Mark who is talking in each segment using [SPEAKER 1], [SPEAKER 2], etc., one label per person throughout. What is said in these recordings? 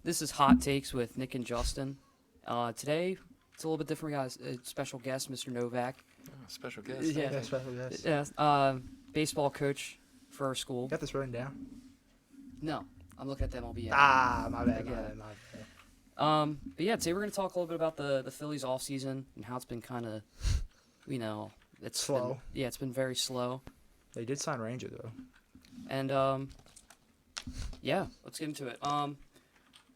[SPEAKER 1] This is Hot Takes with Nick and Justin. Today, it's a little bit different, guys. A special guest, Mr. Novak.
[SPEAKER 2] Oh, special guest.
[SPEAKER 3] Yeah, special guest.
[SPEAKER 1] Yeah, baseball coach for our school.
[SPEAKER 3] You got this written down?
[SPEAKER 1] No, I'm looking at the MLB.
[SPEAKER 3] My bad.
[SPEAKER 1] But yeah, today we're going to talk a little bit about the Phillies offseason and how it's been kind of, it's
[SPEAKER 3] slow.
[SPEAKER 1] It's been very slow.
[SPEAKER 3] They did sign Ranger, though.
[SPEAKER 1] And, let's get into it.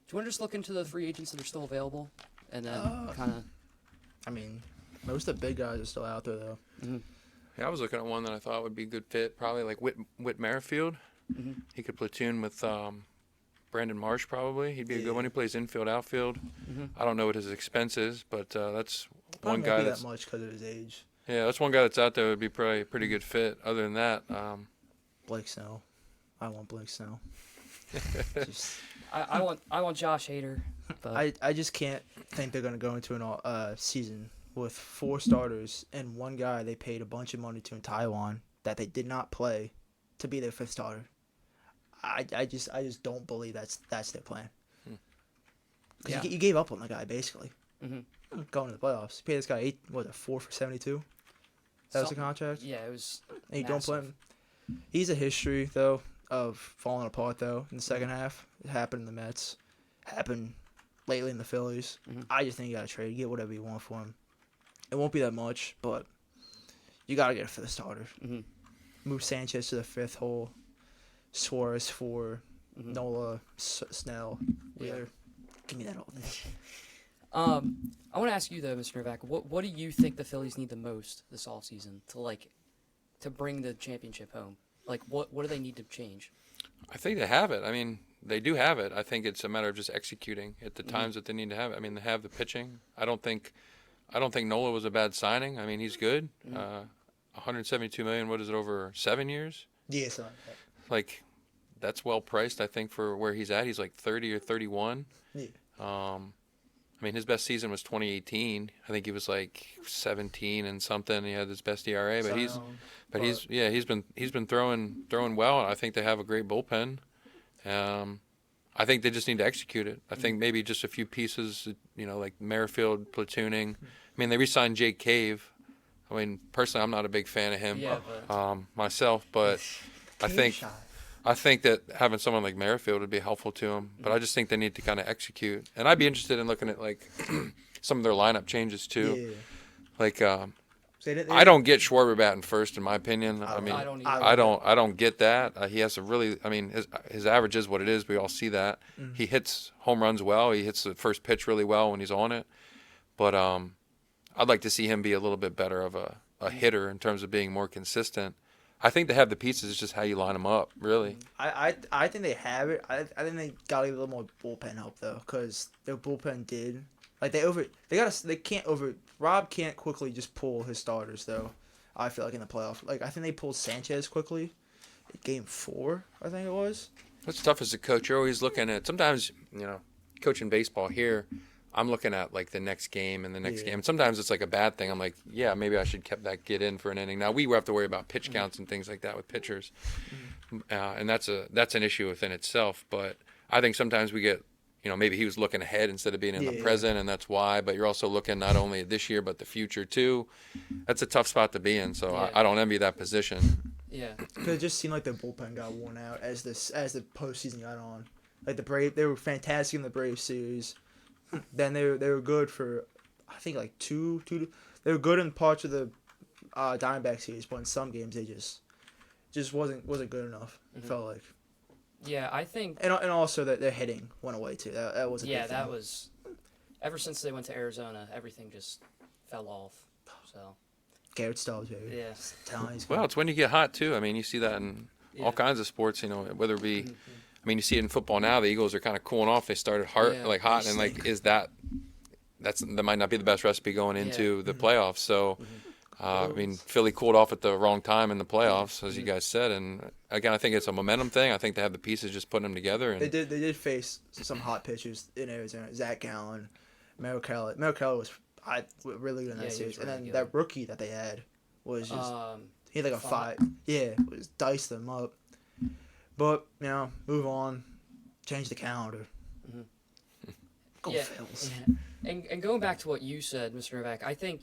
[SPEAKER 1] Do you want to just look into the free agents that are still available? And then kind of...
[SPEAKER 3] I mean, most of the big guys are still out there, though.
[SPEAKER 1] Mm-hmm.
[SPEAKER 2] Yeah, I was looking at one that I thought would be a good fit, probably like Whit Merrifield.
[SPEAKER 1] Mm-hmm.
[SPEAKER 2] He could platoon with Brandon Marsh, probably. He'd be a good one. He plays infield, outfield.
[SPEAKER 1] Mm-hmm.
[SPEAKER 2] I don't know what his expense is, but that's
[SPEAKER 3] Probably
[SPEAKER 2] one guy
[SPEAKER 3] won't be
[SPEAKER 2] that's...
[SPEAKER 3] that much because of his age.
[SPEAKER 2] Yeah, that's one guy that's out there would be probably a pretty good fit. Other than that...
[SPEAKER 3] Blake Snell. I want Blake Snell.
[SPEAKER 1] I want Josh Hader. But
[SPEAKER 3] I just can't think they're going to go into an season with 4 starters and one guy they paid a bunch of money to in Taiwan that they did not play to be their 5th starter. I just don't believe that's their plan. Because you gave up on the guy, basically.
[SPEAKER 1] Mm-hmm.
[SPEAKER 3] Going to the playoffs. You paid this guy 4 for 72? That was the contract?
[SPEAKER 1] Yeah, it was
[SPEAKER 3] And you don't play him. He's a history, though, of falling apart, though, in the second half. It happened in the Mets. Happened lately in the Phillies.
[SPEAKER 1] Mm-hmm.
[SPEAKER 3] I just think you got to trade. You get whatever you want for him. It won't be that much, but you got to get it for the starter.
[SPEAKER 1] Mm-hmm.
[SPEAKER 3] Move Sanchez to the 5th hole. Suarez for
[SPEAKER 1] Mm-hmm.
[SPEAKER 3] Nola, Snell, Wheeler. Give me that all day.
[SPEAKER 1] I want to ask you though, Mr. Novak, what do you think the Phillies need the most this offseason to bring the championship home? Like, what do they need to change?
[SPEAKER 2] I think they have it. I mean, they do have it. I think it's a matter of just executing at the times that they need to have it. I mean, they have the pitching. I don't think Nola was a bad signing. I mean, he's good. $172 million. What is it, over 7 years?
[SPEAKER 3] Yeah, something like that.
[SPEAKER 2] Like, that's well priced, I think, for where he's at. He's like 30 or 31.
[SPEAKER 3] Yeah.
[SPEAKER 2] I mean, his best season was 2018. I think he was like 17 and something. He had his best ERA, but he's been throwing well. I think they have a great bullpen. I think they just need to execute it. I think maybe just a few pieces, like Merrifield platooning. I mean, they re-signed Jake Cave. I mean, personally, I'm not a big fan of him myself, but I think that having someone like Merrifield would be helpful to him. But I just think they need to kind of execute. And I'd be interested in looking at, like, some of their lineup changes, too.
[SPEAKER 3] Yeah.
[SPEAKER 2] Like, I don't get Schwarber batting first, in my opinion. I don't get that. He has to really, his average is what it is. We all see that. Mm-hmm. He hits home runs well. He hits the first pitch really well when he's on it. But I'd like to see him be a little bit better of a hitter in terms of being more consistent. I think they have the pieces. It's just how you line them up, really.
[SPEAKER 3] I think they have it. I think they got a little more bullpen help though, because their bullpen did Rob can't quickly just pull his starters though. I feel like in the playoff, I think they pulled Sanchez quickly, in Game 4, I think it was.
[SPEAKER 2] What's tough as a coach, you're always looking at. Sometimes coaching baseball here, I'm looking at like the next game and the next game. And sometimes it's like a bad thing. I'm like, yeah, maybe I should kept that kid in for an inning. Now we have to worry about pitch counts and things like that with pitchers, and that's an issue within itself. But I think sometimes we get, maybe he was looking ahead instead of being in the present, and that's why. But you're also looking not only at this year but the future too. That's a tough spot to be in. So I don't envy that position.
[SPEAKER 1] Yeah,
[SPEAKER 3] because it just seemed like the bullpen got worn out as the postseason got on. Like the Braves, they were fantastic in the Braves series. Then they were good for, I think, like two. They were good in parts of the Diamondback series, but in some games they just wasn't good enough. It felt like.
[SPEAKER 1] Yeah, I think.
[SPEAKER 3] And also that their hitting went away too. That was a big thing.
[SPEAKER 1] That was. Ever since they went to Arizona, everything just fell off. So.
[SPEAKER 3] Garrett Stubbs, baby.
[SPEAKER 1] Yeah.
[SPEAKER 2] Well, it's when you get hot too. I mean, you see that in all kinds of sports. Whether it be. I mean, you see it in football now. The Eagles are kind of cooling off. They started hot, and that might not be the best recipe going into the playoffs. So, Philly cooled off at the wrong time in the playoffs, as you guys said. And again, I think it's a momentum thing. I think they have the pieces, just putting them together. And
[SPEAKER 3] They did face some hot pitchers in Arizona. Zach Gallen, Merrill Kelly. Merrill Kelly was really good in that series. And then that rookie that they had was just he had like a 5. Yeah, was diced them up. But, move on. Change the calendar. Go
[SPEAKER 1] Yeah.
[SPEAKER 3] Phils.
[SPEAKER 1] And going back to what you said, Mr. Novak, I think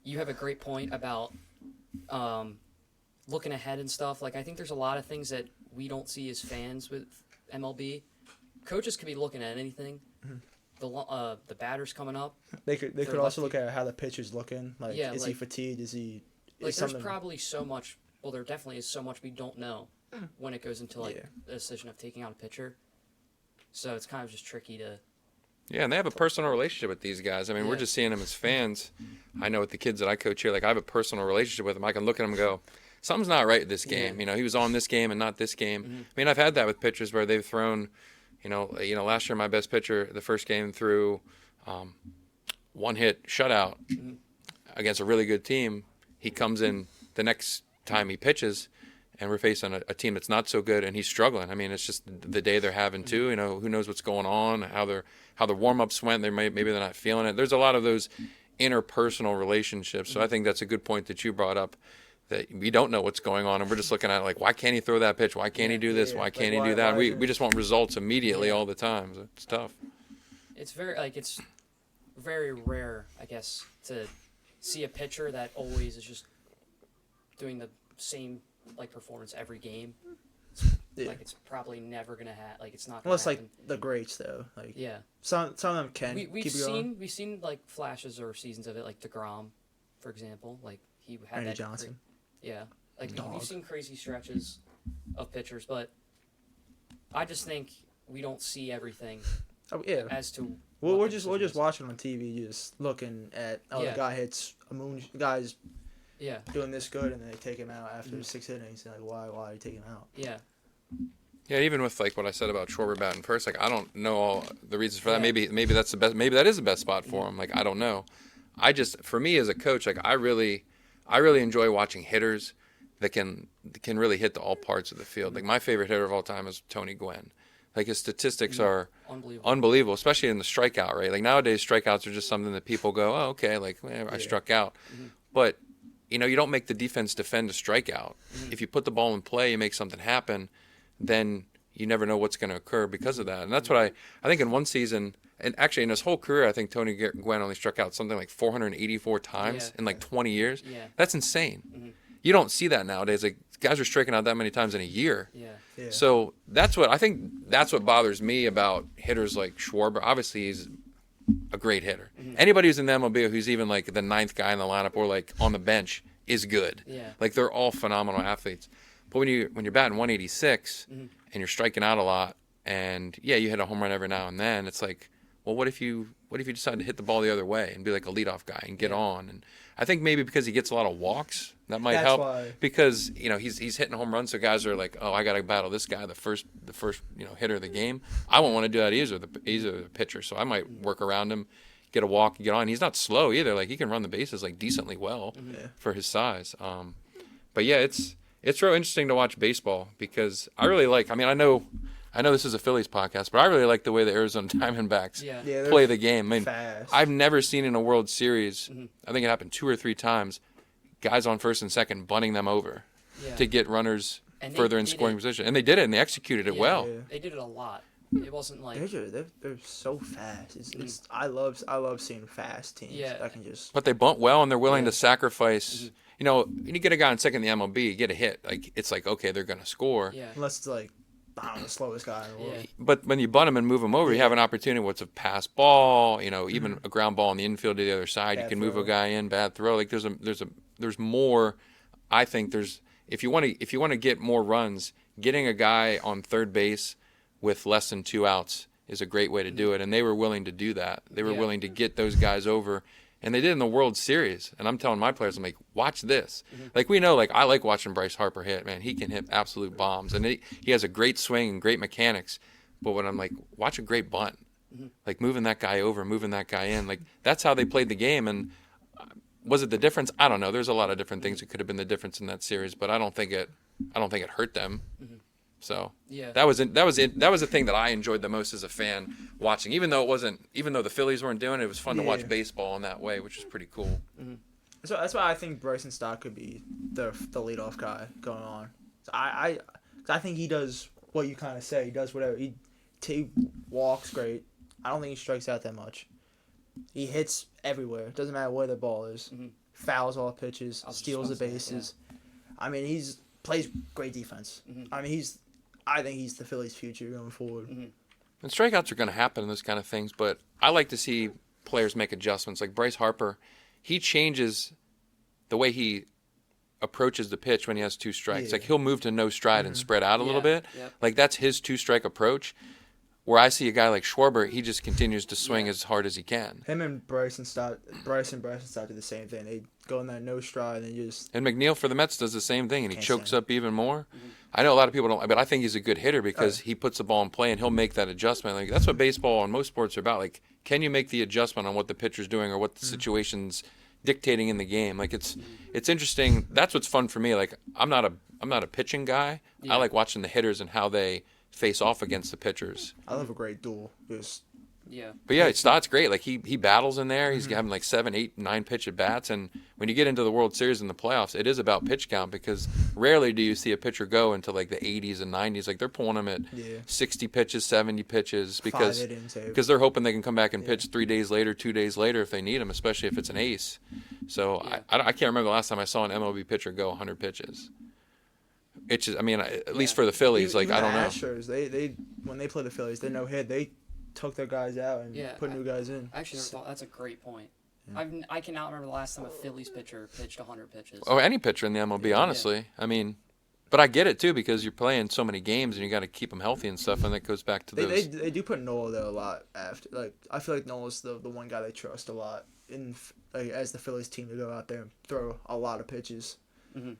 [SPEAKER 1] you have a great point about looking ahead and stuff. Like, I think there's a lot of things that we don't see as fans with MLB. Coaches could be looking at anything. The batter's coming up.
[SPEAKER 3] They could
[SPEAKER 1] For
[SPEAKER 3] also
[SPEAKER 1] lefty.
[SPEAKER 3] look at how the pitcher's looking. Like,
[SPEAKER 1] Yeah,
[SPEAKER 3] is he
[SPEAKER 1] like-
[SPEAKER 3] fatigued? Is he
[SPEAKER 1] Like,
[SPEAKER 3] is
[SPEAKER 1] there's
[SPEAKER 3] something?
[SPEAKER 1] probably so much. Well, there definitely is so much we don't know when it goes into, like,
[SPEAKER 3] Yeah.
[SPEAKER 1] the decision of taking out a pitcher. So it's kind of just tricky to.
[SPEAKER 2] Yeah, and they have a personal relationship with these guys. I mean, we're
[SPEAKER 1] Yeah.
[SPEAKER 2] just seeing them as fans. I know with the kids that I coach here, like I have a personal relationship with them. I can look at them and go, something's not right with this game.
[SPEAKER 1] Yeah.
[SPEAKER 2] You know, he was on this game and not this game.
[SPEAKER 1] Mhm.
[SPEAKER 2] I mean, I've had that with pitchers where they've thrown, last year my best pitcher, the first game threw one hit shutout
[SPEAKER 1] Mhm.
[SPEAKER 2] against a really good team. He comes in the next time he pitches, and we're facing a team that's not so good, and he's struggling. I mean, it's just the day they're having too. You know, who knows what's going on, how the warm-ups went. Maybe they're not feeling it. There's a lot of those interpersonal relationships. So I think that's a good point that you brought up, that we don't know what's going on, and we're just looking at it like, why can't he throw that pitch? Why can't he do this?
[SPEAKER 3] Yeah.
[SPEAKER 2] Why
[SPEAKER 3] Like,
[SPEAKER 2] can't he
[SPEAKER 3] why-
[SPEAKER 2] do that?
[SPEAKER 3] why
[SPEAKER 2] We
[SPEAKER 3] isn't
[SPEAKER 2] we
[SPEAKER 3] it-
[SPEAKER 2] just want results immediately
[SPEAKER 1] Yeah.
[SPEAKER 2] all the time. So it's tough.
[SPEAKER 1] It's very rare, I guess, to see a pitcher that always is just doing the same performance every game.
[SPEAKER 3] Yeah.
[SPEAKER 1] Like, it's probably never gonna like it's not. Gonna
[SPEAKER 3] Unless like
[SPEAKER 1] happen.
[SPEAKER 3] the greats though. Like
[SPEAKER 1] Yeah,
[SPEAKER 3] some of them can
[SPEAKER 1] we've
[SPEAKER 3] keep it going.
[SPEAKER 1] seen like flashes or seasons of it, like DeGrom, for example. Like he had
[SPEAKER 3] Randy
[SPEAKER 1] that
[SPEAKER 3] Johnson.
[SPEAKER 1] yeah, like
[SPEAKER 3] Dog.
[SPEAKER 1] we've seen crazy stretches of pitchers, but I just think we don't see everything
[SPEAKER 3] Oh yeah.
[SPEAKER 1] as to.
[SPEAKER 3] We're
[SPEAKER 1] what the
[SPEAKER 3] just
[SPEAKER 1] decision is.
[SPEAKER 3] watching on TV, just looking at
[SPEAKER 1] Yeah.
[SPEAKER 3] the guy hits a moon. Guy's
[SPEAKER 1] Yeah,
[SPEAKER 3] doing this good, and then they take him out after
[SPEAKER 1] Mhm.
[SPEAKER 3] 6 innings. And like, why you take him out?
[SPEAKER 1] yeah,
[SPEAKER 2] Yeah, even with like what I said about Schwarber batting first, like I don't know all the reasons for that.
[SPEAKER 1] Yeah.
[SPEAKER 2] Maybe that's the best. Maybe that is the best spot for him. Like I don't know. For me as a coach, like I really enjoy watching hitters that can really hit all parts of the field. Like my favorite hitter of all time is Tony Gwynn. Like his statistics are unbelievable, especially in the strikeout rate. Like nowadays, strikeouts are just something that people go, oh, okay, like I struck out.
[SPEAKER 1] Mhm.
[SPEAKER 2] But you don't make the defense defend a strikeout.
[SPEAKER 1] Mhm.
[SPEAKER 2] If you put the ball in play, you make something happen, then you never know what's going to occur because of that. And that's what I think in one season, and actually in his whole career, I think Tony Gwynn only struck out something like 484 times
[SPEAKER 1] Yeah.
[SPEAKER 2] in like 20 years.
[SPEAKER 1] Yeah.
[SPEAKER 2] That's insane.
[SPEAKER 1] Mhm.
[SPEAKER 2] You don't see that nowadays. Like guys are striking out that many times in a year.
[SPEAKER 1] yeah,
[SPEAKER 3] Yeah.
[SPEAKER 2] So that's what bothers me about hitters like Schwarber. Obviously, he's a great hitter.
[SPEAKER 1] Mhm.
[SPEAKER 2] Anybody who's in the MLB who's even like the ninth guy in the lineup or like on the bench is good.
[SPEAKER 1] yeah,
[SPEAKER 2] Like they're all phenomenal athletes. But when you're batting 186
[SPEAKER 1] Mhm.
[SPEAKER 2] and you're striking out a lot, and yeah, you hit a home run every now and then, it's like, well, what if you decide to hit the ball the other way and be like a leadoff guy and get
[SPEAKER 1] Yeah.
[SPEAKER 2] on? And I think maybe because he gets a lot of walks, that might
[SPEAKER 3] That's
[SPEAKER 2] help.
[SPEAKER 3] why.
[SPEAKER 2] Because he's hitting home runs, so guys are like, oh, I got to battle this guy, the first hitter of the game. I won't want to do that either. He's a pitcher, so I might work around him, get a walk, get on. He's not slow either. Like he can run the bases like decently well
[SPEAKER 3] Yeah.
[SPEAKER 2] for his size. But yeah, it's real interesting to watch baseball because I really like. I mean, I know this is a Phillies podcast, but I really like the way the Arizona Diamondbacks
[SPEAKER 1] yeah,
[SPEAKER 3] Yeah, they're
[SPEAKER 2] play the game. I mean,
[SPEAKER 3] fast.
[SPEAKER 2] I've never seen in a World Series.
[SPEAKER 1] Mhm.
[SPEAKER 2] I think it happened 2 or 3 times. Guys on first and second bunting them over
[SPEAKER 1] yeah.
[SPEAKER 2] to get runners
[SPEAKER 1] And they
[SPEAKER 2] further in
[SPEAKER 1] did
[SPEAKER 2] scoring
[SPEAKER 1] it-
[SPEAKER 2] position, and they did it, and they executed it
[SPEAKER 1] Yeah.
[SPEAKER 2] well.
[SPEAKER 3] Yeah.
[SPEAKER 1] They did it a lot. It wasn't like
[SPEAKER 3] They're so fast. It's I love seeing fast teams.
[SPEAKER 1] Yeah.
[SPEAKER 3] that can just
[SPEAKER 2] But they bunt well, and they're willing
[SPEAKER 1] Yeah.
[SPEAKER 2] to sacrifice.
[SPEAKER 1] Mhm.
[SPEAKER 2] When you get a guy in second in the MLB, you get a hit. Like it's like okay, they're gonna score.
[SPEAKER 1] yeah,
[SPEAKER 3] unless it's like I don't know, the slowest guy in the world.
[SPEAKER 1] yeah,
[SPEAKER 2] But when you bunt him and move him over, you have an opportunity. What's a pass ball? Even a ground ball on the infield to the other side. You
[SPEAKER 3] Bad
[SPEAKER 2] can move a
[SPEAKER 3] throw.
[SPEAKER 2] guy in, bad throw. Like there's more. I think if you want to get more runs, getting a guy on third base with less than 2 outs is a great way to do it. And they were willing to do that. They were
[SPEAKER 1] Yeah.
[SPEAKER 2] willing to get those guys over. And they did in the World Series. And I'm telling my players, I'm like, watch this. Like, we know, like, I like watching Bryce Harper hit, man. He can hit absolute bombs. And he has a great swing and great mechanics. But when I'm like, watch a great bunt. Like, moving that guy over, moving that guy in. Like, that's how they played the game. And was it the difference? I don't know. There's a lot of different things that could have been the difference in that series. But I don't think it hurt them. So
[SPEAKER 1] yeah.
[SPEAKER 2] that was the thing that I enjoyed the most as a fan watching. Even though the Phillies weren't doing it, it was fun to
[SPEAKER 3] Yeah.
[SPEAKER 2] watch baseball in that way, which was pretty cool.
[SPEAKER 3] So that's why I think Bryson Stott could be the leadoff guy going on. So I think he does what you kind of say. He does whatever. He walks great, I don't think he strikes out that much. He hits everywhere. Doesn't matter where the ball is.
[SPEAKER 1] Mm-hmm.
[SPEAKER 3] Fouls all pitches.
[SPEAKER 1] I was just
[SPEAKER 3] Steals the
[SPEAKER 1] about to say,
[SPEAKER 3] bases. I mean, plays great defense.
[SPEAKER 1] Mm-hmm.
[SPEAKER 3] I mean, I think he's the Phillies' future going forward.
[SPEAKER 1] Mm-hmm.
[SPEAKER 2] And strikeouts are going to happen in those kind of things, but I like to see players make adjustments. Like Bryce Harper, he changes the way he approaches the pitch when he has 2 strikes.
[SPEAKER 3] Yeah.
[SPEAKER 2] Like he'll move to no stride and spread out a little bit.
[SPEAKER 1] Yep.
[SPEAKER 2] Like that's his 2-strike approach. Where I see a guy like Schwarber, he just continues to swing as hard as he can.
[SPEAKER 3] Him and Bryson Stott do the same thing. They go in that no stride and just.
[SPEAKER 2] And McNeil for the Mets does the same thing, and he
[SPEAKER 3] Can't
[SPEAKER 2] chokes
[SPEAKER 3] stand
[SPEAKER 2] up even more.
[SPEAKER 1] Mm-hmm.
[SPEAKER 2] I know a lot of people don't, but I think he's a good hitter because he puts the ball in play and he'll make that adjustment. Like that's what baseball and most sports are about. Like, can you make the adjustment on what the pitcher's doing or what the situation's dictating in the game? Like it's interesting. That's what's fun for me. Like I'm not a pitching guy.
[SPEAKER 1] Yeah.
[SPEAKER 2] I like watching the hitters and how they face off against the pitchers.
[SPEAKER 3] I love a great duel. Just
[SPEAKER 1] Yeah.
[SPEAKER 2] But yeah, Stott's great. Like he battles in there. He's having like 7, 8, 9 pitch at bats. And when you get into the World Series and the playoffs, it is about pitch count because rarely do you see a pitcher go into like the 80s and 90s. Like they're pulling them at 60 pitches, 70 pitches because
[SPEAKER 3] 5 innings,
[SPEAKER 2] they're hoping they can come back and pitch 3 days later, 2 days later if they need them, especially if it's an ace. So
[SPEAKER 1] Yeah.
[SPEAKER 2] I can't remember the last time I saw an MLB pitcher go 100 pitches. It's just, I mean, at least for the Phillies,
[SPEAKER 3] Even
[SPEAKER 2] I don't
[SPEAKER 3] the
[SPEAKER 2] know.
[SPEAKER 3] Astros, they when they play the Phillies, they no hit. They took their guys out and put new guys in.
[SPEAKER 1] I actually never thought that's a great point. I cannot remember the last time a Phillies pitcher pitched 100 pitches.
[SPEAKER 2] Or any pitcher in the MLB, honestly. I mean, but I get it too because you're playing so many games and you got to keep them healthy and stuff, and that goes back to those.
[SPEAKER 3] They do put Nola though a lot after. Like I feel like Nola's the one guy they trust a lot in as the Phillies team to go out there and throw a lot of pitches.
[SPEAKER 1] Mm-hmm.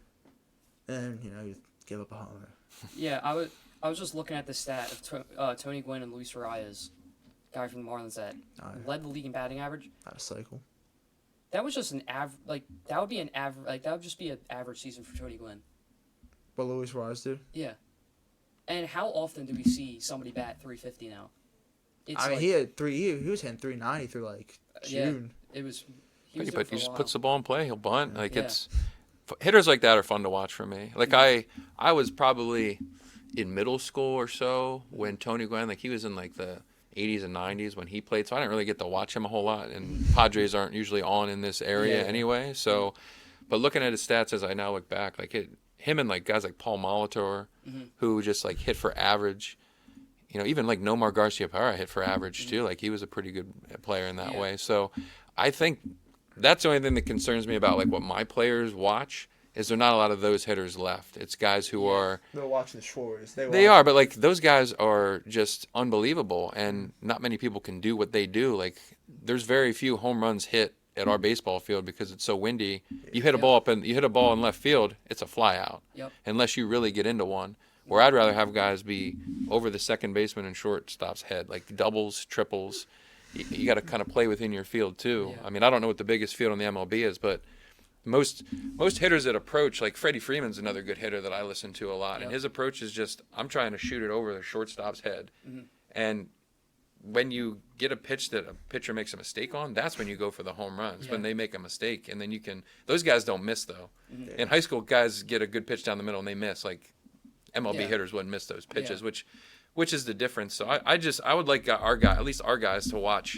[SPEAKER 3] And you give up a homer.
[SPEAKER 1] Yeah, I was just looking at the stat of Tony Gwynn and Luis Arias, guy from the Marlins that led the league in batting average.
[SPEAKER 3] Out of cycle.
[SPEAKER 1] That was just an average. Like that would be an average. Like that would just be an average season for Tony Gwynn.
[SPEAKER 3] What Luis Suarez did.
[SPEAKER 1] Yeah. And how often do we see somebody bat 350 now? It's
[SPEAKER 3] I mean, he had three. He was hitting 390 through like June.
[SPEAKER 1] Yeah, it was. He
[SPEAKER 2] But
[SPEAKER 1] was there
[SPEAKER 2] he
[SPEAKER 1] for a
[SPEAKER 2] just
[SPEAKER 1] while.
[SPEAKER 2] puts the ball in play. He'll bunt. Like
[SPEAKER 1] Yeah.
[SPEAKER 2] it's hitters like that are fun to watch for me. Like I was probably in middle school or so when Tony Gwynn, like he was in like the 80s and 90s when he played, so I didn't really get to watch him a whole lot. And Padres aren't usually on in this area anyway. So, but looking at his stats as I now look back, like him and like guys like Paul Molitor, who just like hit for average. You know, even like Nomar Garciaparra hit for average too. Like he was a pretty good player in that way. So, I think that's the only thing that concerns me about like what my players watch is there not a lot of those hitters left. It's guys who are
[SPEAKER 3] They're watching the Schwartz.
[SPEAKER 2] they are, but like those guys are just unbelievable, and not many people can do what they do. Like there's very few home runs hit at our baseball field because it's so windy. You hit a ball you hit a ball in left field, it's a fly out.
[SPEAKER 1] Yep.
[SPEAKER 2] Unless you really get into one. Where I'd rather have guys be over the second baseman and shortstop's head, like doubles, triples. You got to kind of play within your field too.
[SPEAKER 1] Yeah.
[SPEAKER 2] I mean, I don't know what the biggest field in the MLB is, but most hitters that approach, like Freddie Freeman's another good hitter that I listen to a lot, and his approach is just I'm trying to shoot it over the shortstop's head, and when you get a pitch that a pitcher makes a mistake on, that's when you go for the home runs, when they make a mistake, and then you can. Those guys don't miss though. In high school, guys get a good pitch down the middle and they miss. Like MLB hitters wouldn't miss those pitches, which is the difference. So I would like at least our guys to watch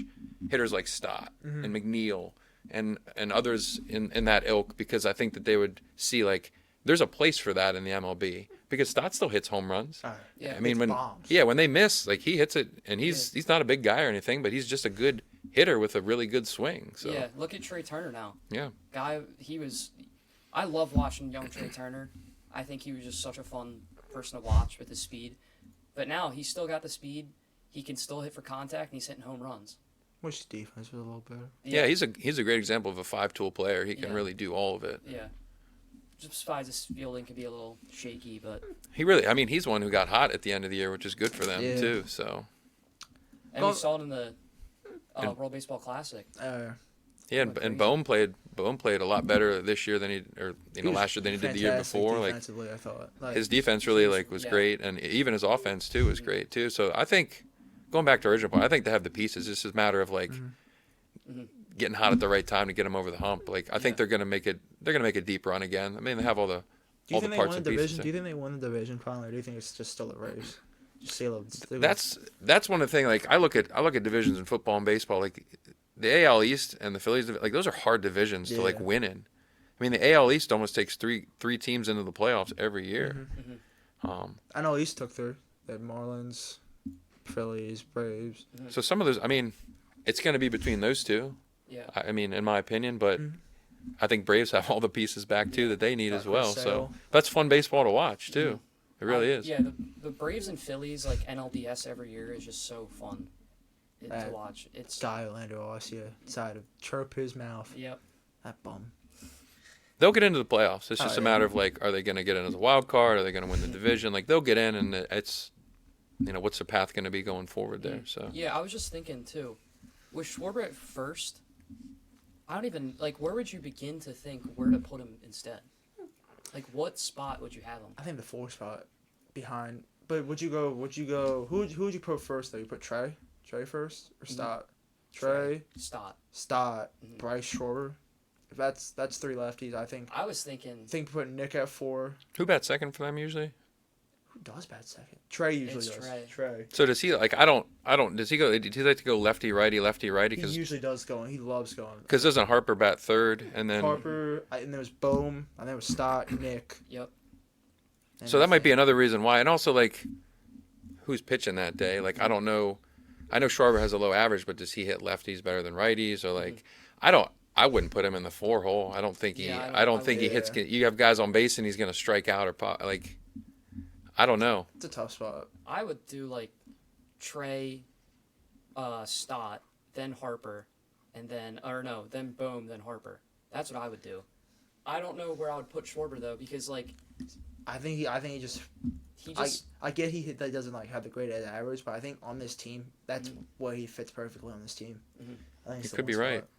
[SPEAKER 2] hitters like Stott and McNeil and others in that ilk, because I think that they would see like there's a place for that in the MLB, because Stott still hits home runs.
[SPEAKER 1] Yeah.
[SPEAKER 2] I mean when
[SPEAKER 3] bombs.
[SPEAKER 2] when they miss, like he hits it, and he's not a big guy or anything, but he's just a good hitter with a really good swing. So
[SPEAKER 1] Yeah, look at Trey Turner now.
[SPEAKER 2] yeah.
[SPEAKER 1] I love watching young Trey Turner. I think he was just such a fun person to watch with his speed. But now he's still got the speed. He can still hit for contact, and he's hitting home runs.
[SPEAKER 3] Wish his defense was a little better.
[SPEAKER 2] Yeah, he's a great example of a 5-tool player. He can really do all of it.
[SPEAKER 1] Yeah. Just besides his fielding could be a little shaky, but
[SPEAKER 2] He's one who got hot at the end of the year, which is good for them too. So
[SPEAKER 1] and we saw it in the World Baseball Classic.
[SPEAKER 2] and Bohm played a lot better this year than last year than he did the year before. Like
[SPEAKER 3] Defensively, I thought.
[SPEAKER 2] his defense really was great, and even his offense too was great too. So I think going back to original point, I think they have the pieces. It's just a matter of like getting hot at the right time to get them over the hump. Like I think they're gonna make it. They're gonna make a deep run again. I mean, they have all the parts and pieces.
[SPEAKER 3] Do you think they won the division finally, or do you think it's just still a race? Just say
[SPEAKER 2] That's one of the things. Like I look at divisions in football and baseball. Like the AL East and the Phillies, like those are hard divisions to like win in. I mean, the AL East almost takes three teams into the playoffs every year.
[SPEAKER 3] I know East took 3. They had Marlins, Phillies, Braves.
[SPEAKER 2] So some of those, I mean, it's going to be between those two.
[SPEAKER 1] Yeah.
[SPEAKER 2] I mean, in my opinion, but I think Braves have all the pieces back too that they need as well. So that's fun baseball to watch too. It really is.
[SPEAKER 1] Yeah, the Braves and Phillies, like NLDS every year, is just so fun to watch. It's
[SPEAKER 3] Guy Orlando Arcia decided to chirp his mouth.
[SPEAKER 1] Yep.
[SPEAKER 3] That bum.
[SPEAKER 2] They'll get into the playoffs. It's just a matter of like, are they going to get in as a wild card? Are they going to win the division? Like they'll get in, and it's, what's the path going to be going forward there? So
[SPEAKER 1] yeah, I was just thinking too, with Schwarber at first, I don't even where would you begin to think where to put him instead? Like what spot would you have him?
[SPEAKER 3] I think the 4 spot behind. But would you go? Who would you put first though? You put Trey first or Stott? Trey.
[SPEAKER 1] Stott.
[SPEAKER 3] Bryce Schwarber. If that's 3 lefties, I think.
[SPEAKER 1] I was thinking.
[SPEAKER 3] Putting Nick at 4.
[SPEAKER 2] who bats second for them usually?
[SPEAKER 3] Who does bat second? Trey usually does. Trey.
[SPEAKER 2] So does he like? I don't. Does he go? Does he like to go lefty righty? He
[SPEAKER 3] usually does go. He loves going.
[SPEAKER 2] Because doesn't Harper bat third and then
[SPEAKER 3] Harper and there was Bohm and there was Stott, Nick.
[SPEAKER 1] Yep.
[SPEAKER 2] So that might be another reason why. And also like, who's pitching that day? Like I don't know. I know Schwarber has a low average, but does he hit lefties better than righties? Or like, I wouldn't put him in the 4 hole. I don't think he.
[SPEAKER 1] Yeah,
[SPEAKER 2] I don't think he hits. You have guys on base and he's going to strike out or pop. Like, I don't know.
[SPEAKER 3] It's a tough spot.
[SPEAKER 1] I would do like Trey, Stott, then Harper, and then then Bohm, then Harper. That's what I would do. I don't know where I would put Schwarber though, because like.
[SPEAKER 3] I think he just. I get that doesn't like have the greatest average, but I think on this team, that's where he fits perfectly on this team. I think
[SPEAKER 2] You could be right.
[SPEAKER 3] spot.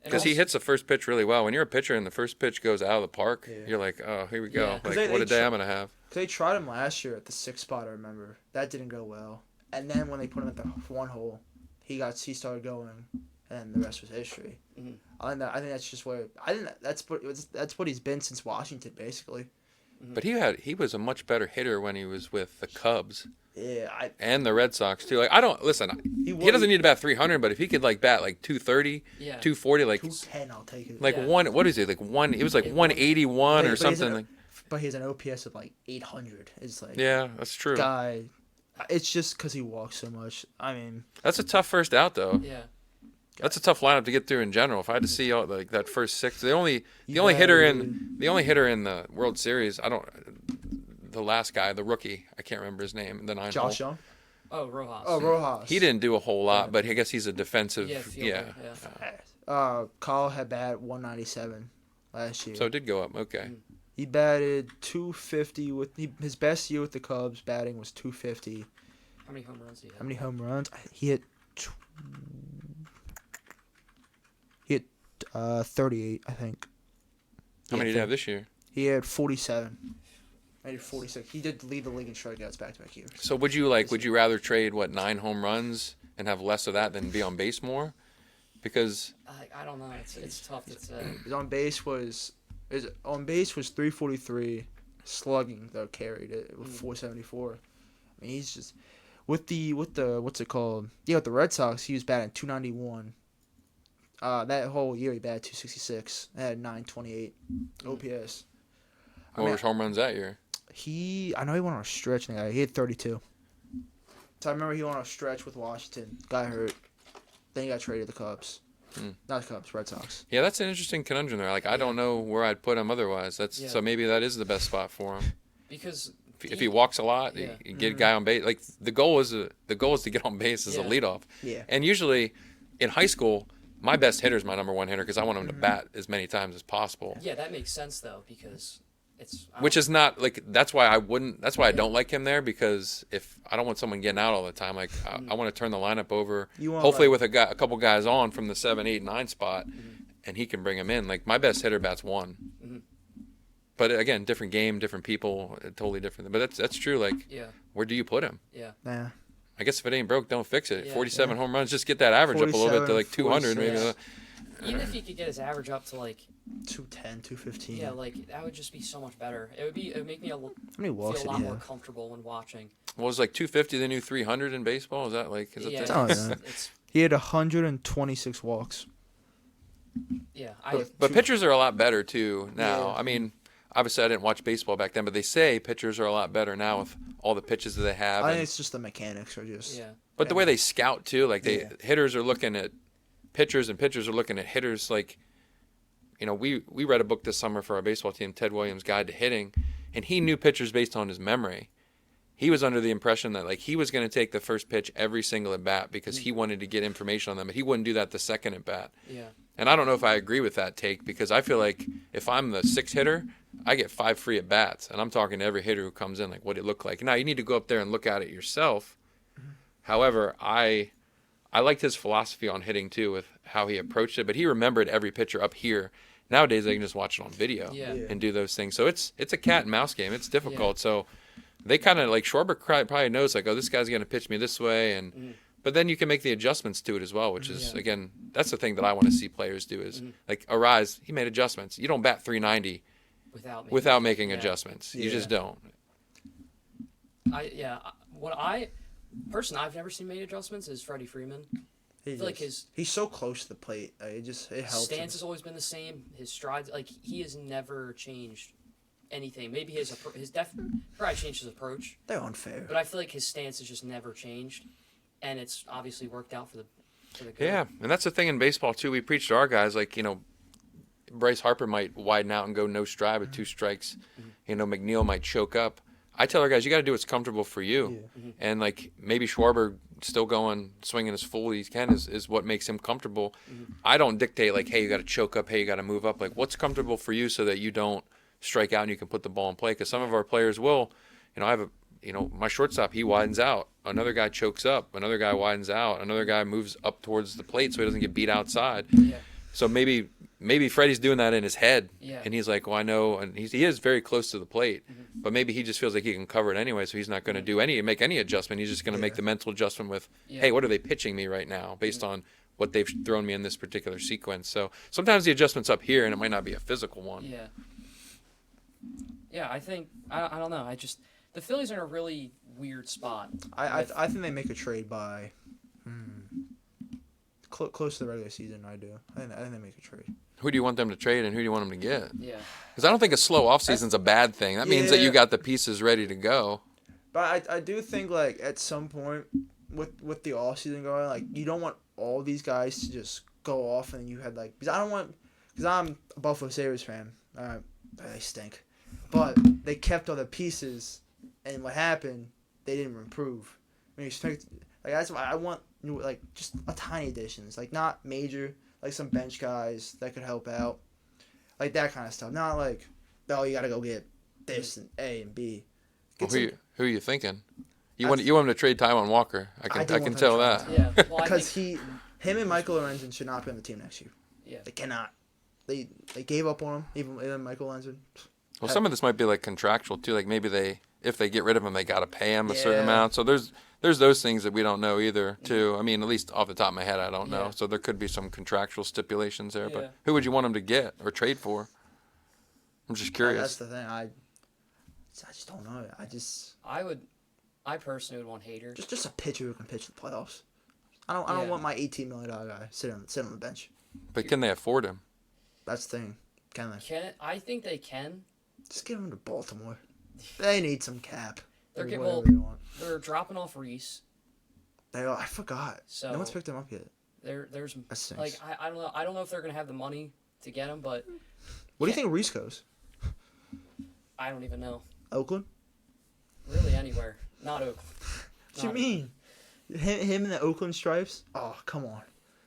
[SPEAKER 2] Because he hits the first pitch really well. When you're a pitcher and the first pitch goes out of the park, you're like, oh, here we go.
[SPEAKER 1] Yeah.
[SPEAKER 2] Like, what a day I'm going to have.
[SPEAKER 3] Because they tried him last year at the 6th spot, I remember. That didn't go well. And then when they put him at the 1 hole, he started going, and the rest was history. I think that's just where that's what he's been since Washington, basically.
[SPEAKER 2] But he was a much better hitter when he was with the Cubs.
[SPEAKER 3] Yeah,
[SPEAKER 2] and the Red Sox too. Like he doesn't need to bat 300, but if he could like bat like 230, 240, like
[SPEAKER 3] 210, I'll take it.
[SPEAKER 2] Like what is it? Like one? It was like 181 or something.
[SPEAKER 3] But he has an OPS of like 800. It's like
[SPEAKER 2] that's true.
[SPEAKER 3] Guy, it's just because he walks so much. I mean,
[SPEAKER 2] that's a tough first out though.
[SPEAKER 1] Yeah.
[SPEAKER 2] That's a tough lineup to get through in general. If I had to see like that first 6, the only hitter in the World Series, the last guy, the rookie, I can't remember his name. The 9
[SPEAKER 3] Josh Young.
[SPEAKER 1] Oh, Rojas.
[SPEAKER 3] Rojas.
[SPEAKER 2] He didn't do a whole lot, but I guess he's a defensive.
[SPEAKER 3] Kyle had batted 197 last year.
[SPEAKER 2] So it did go up. Okay.
[SPEAKER 3] He batted 250 his best year with the Cubs. Batting was 250.
[SPEAKER 1] How many home runs did he have?
[SPEAKER 3] How many home runs? He hit 38, I think.
[SPEAKER 2] How many did he have this year?
[SPEAKER 3] He had 47. I had 46. He did lead the league in strikeouts back-to-back years.
[SPEAKER 2] So would you rather trade 9 home runs and have less of that than be on base more? Because
[SPEAKER 1] I don't know. It's tough to say.
[SPEAKER 3] His on base was 343. Slugging though carried it with 474. I mean he's just with the what's it called? Yeah, with the Red Sox he was batting 291. That whole year he batted 266. Had 928 OPS.
[SPEAKER 2] What were his home runs that year?
[SPEAKER 3] I know he went on a stretch. He had 32. So I remember he went on a stretch with Washington. Got hurt. Then he got traded to the Cubs. Not the Cubs, Red Sox.
[SPEAKER 2] Yeah, that's an interesting conundrum there. Like I don't know where I'd put him otherwise. So maybe that is the best spot for him.
[SPEAKER 1] Because
[SPEAKER 2] if he walks a lot, you get a guy on base. Like the goal is to get on base as a leadoff.
[SPEAKER 3] Yeah.
[SPEAKER 2] And usually in high school, my best hitter is my number 1 hitter because I want him to bat as many times as possible.
[SPEAKER 1] Yeah, that makes sense though because
[SPEAKER 2] which is not like that's why I don't like him there because if I don't want someone getting out all the time, like I want to turn the lineup over. Hopefully with a couple guys on from the 7, 8, 9 spot, and he can bring him in. Like my best hitter bats 1. But again, different game, different people, totally different. But that's true. Like, where do you put him?
[SPEAKER 3] Yeah.
[SPEAKER 2] I guess if it ain't broke, don't fix it. 47 home runs, just get that average up a little bit to like 200 maybe.
[SPEAKER 1] even if he could get his average up to like
[SPEAKER 3] 210, 215.
[SPEAKER 1] yeah, like that would just be so much better. It would make me
[SPEAKER 3] How many walks
[SPEAKER 1] feel a
[SPEAKER 3] did
[SPEAKER 1] lot
[SPEAKER 3] he
[SPEAKER 1] more
[SPEAKER 3] have?
[SPEAKER 1] comfortable when watching.
[SPEAKER 2] Well, it was like 250 the new 300 in baseball. Is that like? Is that
[SPEAKER 1] Yeah,
[SPEAKER 2] the-
[SPEAKER 3] Oh,
[SPEAKER 1] it's,
[SPEAKER 3] yeah.
[SPEAKER 1] it's
[SPEAKER 3] He had 126 walks.
[SPEAKER 1] yeah.
[SPEAKER 2] But pitchers are a lot better too now.
[SPEAKER 3] Yeah.
[SPEAKER 2] I mean, obviously I didn't watch baseball back then, but they say pitchers are a lot better now with all the pitches that they have.
[SPEAKER 3] I
[SPEAKER 2] and-
[SPEAKER 3] think it's just the mechanics are just.
[SPEAKER 1] Yeah.
[SPEAKER 2] But the way they scout too, like
[SPEAKER 3] Yeah.
[SPEAKER 2] hitters are looking at pitchers and pitchers are looking at hitters. Like, we read a book this summer for our baseball team, Ted Williams' Guide to Hitting, and he knew pitchers based on his memory. He was under the impression that like he was going to take the first pitch every single at bat because he wanted to get information on them, but he wouldn't do that the second at bat.
[SPEAKER 1] Yeah.
[SPEAKER 2] And I don't know if I agree with that take because I feel like if I'm the sixth hitter, I get 5 free at bats, and I'm talking to every hitter who comes in like what it looked like. Now you need to go up there and look at it yourself. However, I liked his philosophy on hitting too, with how he approached it. But he remembered every pitcher up here. Nowadays, they can just watch it on video
[SPEAKER 1] Yeah.
[SPEAKER 2] and do those things. So it's a cat and mouse game. It's difficult. So they kind of like Schwarber probably knows like, oh, this guy's going to pitch me this way, and but then you can make the adjustments to it as well, which is again that's the thing that I want to see players do is like Arise. He made adjustments. You don't bat 390 without making adjustments. You just don't.
[SPEAKER 1] Person I've never seen made adjustments is Freddie Freeman.
[SPEAKER 3] He
[SPEAKER 1] feel like
[SPEAKER 3] just- he's so close to the plate. It helps.
[SPEAKER 1] Stance has always been the same. His strides, like he has never changed anything. Maybe probably changed his approach,
[SPEAKER 3] They're unfair.
[SPEAKER 1] but I feel like his stance has just never changed, and it's obviously worked out for the good.
[SPEAKER 2] Yeah, and that's the thing in baseball too. We preach to our guys like Bryce Harper might widen out and go no stride with 2 strikes. McNeil might choke up. I tell our guys, you got to do what's comfortable for you. And like maybe Schwarber still going, swinging as full as he can is what makes him comfortable. I don't dictate like, hey, you got to choke up, hey, you got to move up. Like what's comfortable for you so that you don't strike out and you can put the ball in play. Because some of our players will, I have my shortstop, he widens out. Another guy chokes up. Another guy widens out. Another guy moves up towards the plate so he doesn't get beat outside.
[SPEAKER 1] Yeah.
[SPEAKER 2] So maybe Freddie's doing that in his head,
[SPEAKER 1] Yeah.
[SPEAKER 2] and he's like, well, I know, and he is very close to the plate, but maybe he just feels like he can cover it anyway, so he's not going to make any adjustment. He's just going to make the mental adjustment with, hey, what are they pitching me right now based on what they've thrown me in this particular sequence. So sometimes the adjustment's up here, and it might not be a physical one.
[SPEAKER 1] Yeah. Yeah, I think I don't know. The Phillies are in a really weird spot.
[SPEAKER 3] I think they make a trade by close to the regular season. I do. I think they make a trade.
[SPEAKER 2] Who do you want them to trade, and who do you want them to get?
[SPEAKER 1] Yeah.
[SPEAKER 2] Because I don't think a slow offseason's a bad thing. That means that you
[SPEAKER 3] Yeah.
[SPEAKER 2] got the pieces ready to go.
[SPEAKER 3] But I do think like at some point with the off season going, like you don't want all these guys to just go off and you had like because I'm a Buffalo Sabres fan. They stink, but they kept all the pieces, and what happened? They didn't improve. I mean, that's why I want like just a tiny additions, like not major, like some bench guys that could help out, like that kind of stuff. Not like, oh, you gotta go get this and A and B.
[SPEAKER 2] Well, who are you thinking? You want him to trade Taijuan Walker? I can tell that.
[SPEAKER 1] Yeah. Well,
[SPEAKER 3] Because him and Michael Lorenzen should not be on the team next year.
[SPEAKER 1] Yeah.
[SPEAKER 3] They cannot. They gave up on him, even Michael Lorenzen.
[SPEAKER 2] Well, some of this might be like contractual too. Like maybe if they get rid of him, they got to pay him a certain amount. So there's those things that we don't know either too. I mean, at least off the top of my head, I don't know.
[SPEAKER 1] Yeah.
[SPEAKER 2] So there could be some contractual stipulations there.
[SPEAKER 1] Yeah.
[SPEAKER 2] But who would you want him to get or trade for? I'm just curious.
[SPEAKER 3] That's the thing. I just don't know.
[SPEAKER 1] I personally would want Hader.
[SPEAKER 3] Just a pitcher who can pitch the playoffs. I don't want my $18 million guy sit on the bench.
[SPEAKER 2] But can they afford him?
[SPEAKER 3] That's the thing. Can they?
[SPEAKER 1] I think they can.
[SPEAKER 3] Just give him to Baltimore. They need some cap.
[SPEAKER 1] They're
[SPEAKER 3] Or
[SPEAKER 1] getting
[SPEAKER 3] whatever
[SPEAKER 1] well.
[SPEAKER 3] they want.
[SPEAKER 1] They're dropping off Reese.
[SPEAKER 3] I forgot.
[SPEAKER 1] So
[SPEAKER 3] No one's picked him up yet.
[SPEAKER 1] There's
[SPEAKER 3] That stinks.
[SPEAKER 1] like I don't know. I don't know if they're gonna have the money to get him, but
[SPEAKER 3] What do you think Reese goes?
[SPEAKER 1] I don't even know.
[SPEAKER 3] Oakland?
[SPEAKER 1] Really, anywhere. Not Oakland.
[SPEAKER 3] What do you mean? Him in the Oakland stripes? Oh, come on.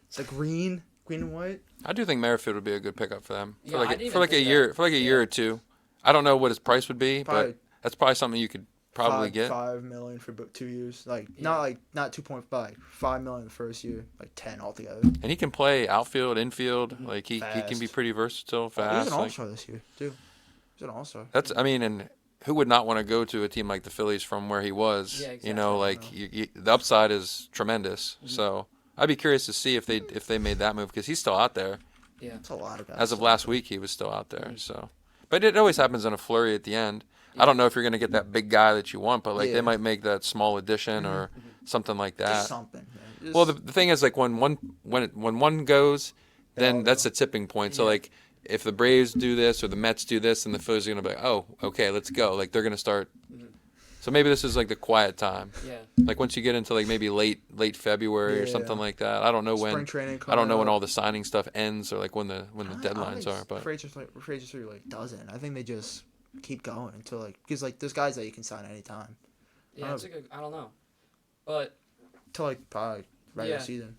[SPEAKER 3] It's like green and white.
[SPEAKER 2] I do think Merrifield would be a good pickup for them
[SPEAKER 1] Yeah, I didn't even
[SPEAKER 2] like a
[SPEAKER 1] think
[SPEAKER 2] year
[SPEAKER 1] that.
[SPEAKER 2] for like a year or two. I don't know what his price would be,
[SPEAKER 3] Probably
[SPEAKER 2] but that's probably something you could probably get.
[SPEAKER 3] $5 million for 2 years. Like
[SPEAKER 1] Yeah.
[SPEAKER 3] not 2.5, like $5 million the first year, like 10 altogether.
[SPEAKER 2] And he can play outfield, infield. Like he can be
[SPEAKER 3] Fast.
[SPEAKER 2] pretty versatile,
[SPEAKER 3] He was
[SPEAKER 2] fast.
[SPEAKER 3] an
[SPEAKER 2] like-
[SPEAKER 3] all-star this year too. He was an all-star.
[SPEAKER 2] and who would not want to go to a team like the Phillies from where he was?
[SPEAKER 1] Yeah,
[SPEAKER 2] You know,
[SPEAKER 1] exactly.
[SPEAKER 2] like the upside is tremendous.
[SPEAKER 3] Mm-hmm.
[SPEAKER 2] So I'd be curious to see if they made that move because he's still out there.
[SPEAKER 1] Yeah.
[SPEAKER 3] It's a lot of guys.
[SPEAKER 2] As of last week, he was still out there. So, but it always happens in a flurry at the end. I don't know if you're going to get that big guy that you want, but like they might make that small addition or something like that.
[SPEAKER 3] Just something. Man. Just,
[SPEAKER 2] Well, the thing is, like when one goes, then that's a tipping point. So like if the Braves do this or the Mets do this, then the Phillies are going to be like, oh, okay, let's go. Like they're going to start. So maybe this is like the quiet time.
[SPEAKER 1] Yeah.
[SPEAKER 2] Like once you get into like maybe late February or something like that. I don't know when.
[SPEAKER 3] Spring training
[SPEAKER 2] I don't know when
[SPEAKER 3] up.
[SPEAKER 2] all the signing stuff ends or like when the deadlines are. But
[SPEAKER 3] Frazier like doesn't. I think they just keep going until like because like there's guys that you can sign anytime.
[SPEAKER 1] Yeah, it's a good. I don't know, but
[SPEAKER 3] Till like probably regular season.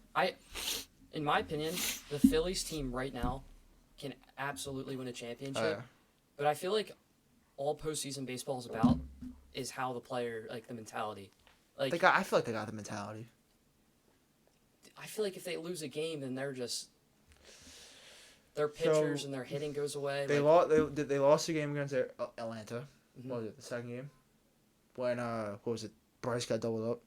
[SPEAKER 1] In my opinion, the Phillies team right now can absolutely win a championship. But I feel like all postseason baseball is about is how the player, like the mentality. Like
[SPEAKER 3] I feel like they got the mentality.
[SPEAKER 1] I feel like if they lose a game, then they're just their pitchers and their hitting goes away.
[SPEAKER 3] They lost the game against Atlanta.
[SPEAKER 1] Mhm.
[SPEAKER 3] What was it? The second game when what was it? Bryce got doubled up.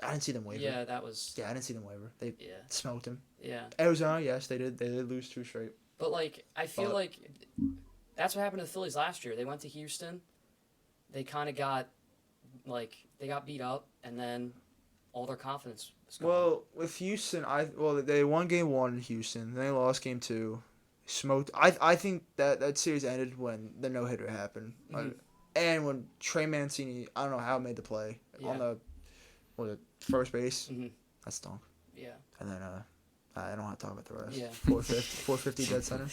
[SPEAKER 3] I didn't see them waver.
[SPEAKER 1] Yeah, that was.
[SPEAKER 3] Yeah, I didn't see them waver. They smoked him.
[SPEAKER 1] Yeah.
[SPEAKER 3] Arizona, yes, they did. They did lose 2 straight.
[SPEAKER 1] But like, I feel like that's what happened to the Phillies last year. They went to Houston. They kind of got they got beat up, and then all their confidence was gone.
[SPEAKER 3] Well, with Houston, they won game 1 in Houston. Then they lost game 2. Smoked. I think that series ended when the no hitter happened, and when Trey Mancini, I don't know how made the play on the first base.
[SPEAKER 1] Mhm.
[SPEAKER 3] That stunk.
[SPEAKER 1] Yeah.
[SPEAKER 3] And then I don't want to talk about the rest.
[SPEAKER 1] Yeah.
[SPEAKER 3] 450 dead center.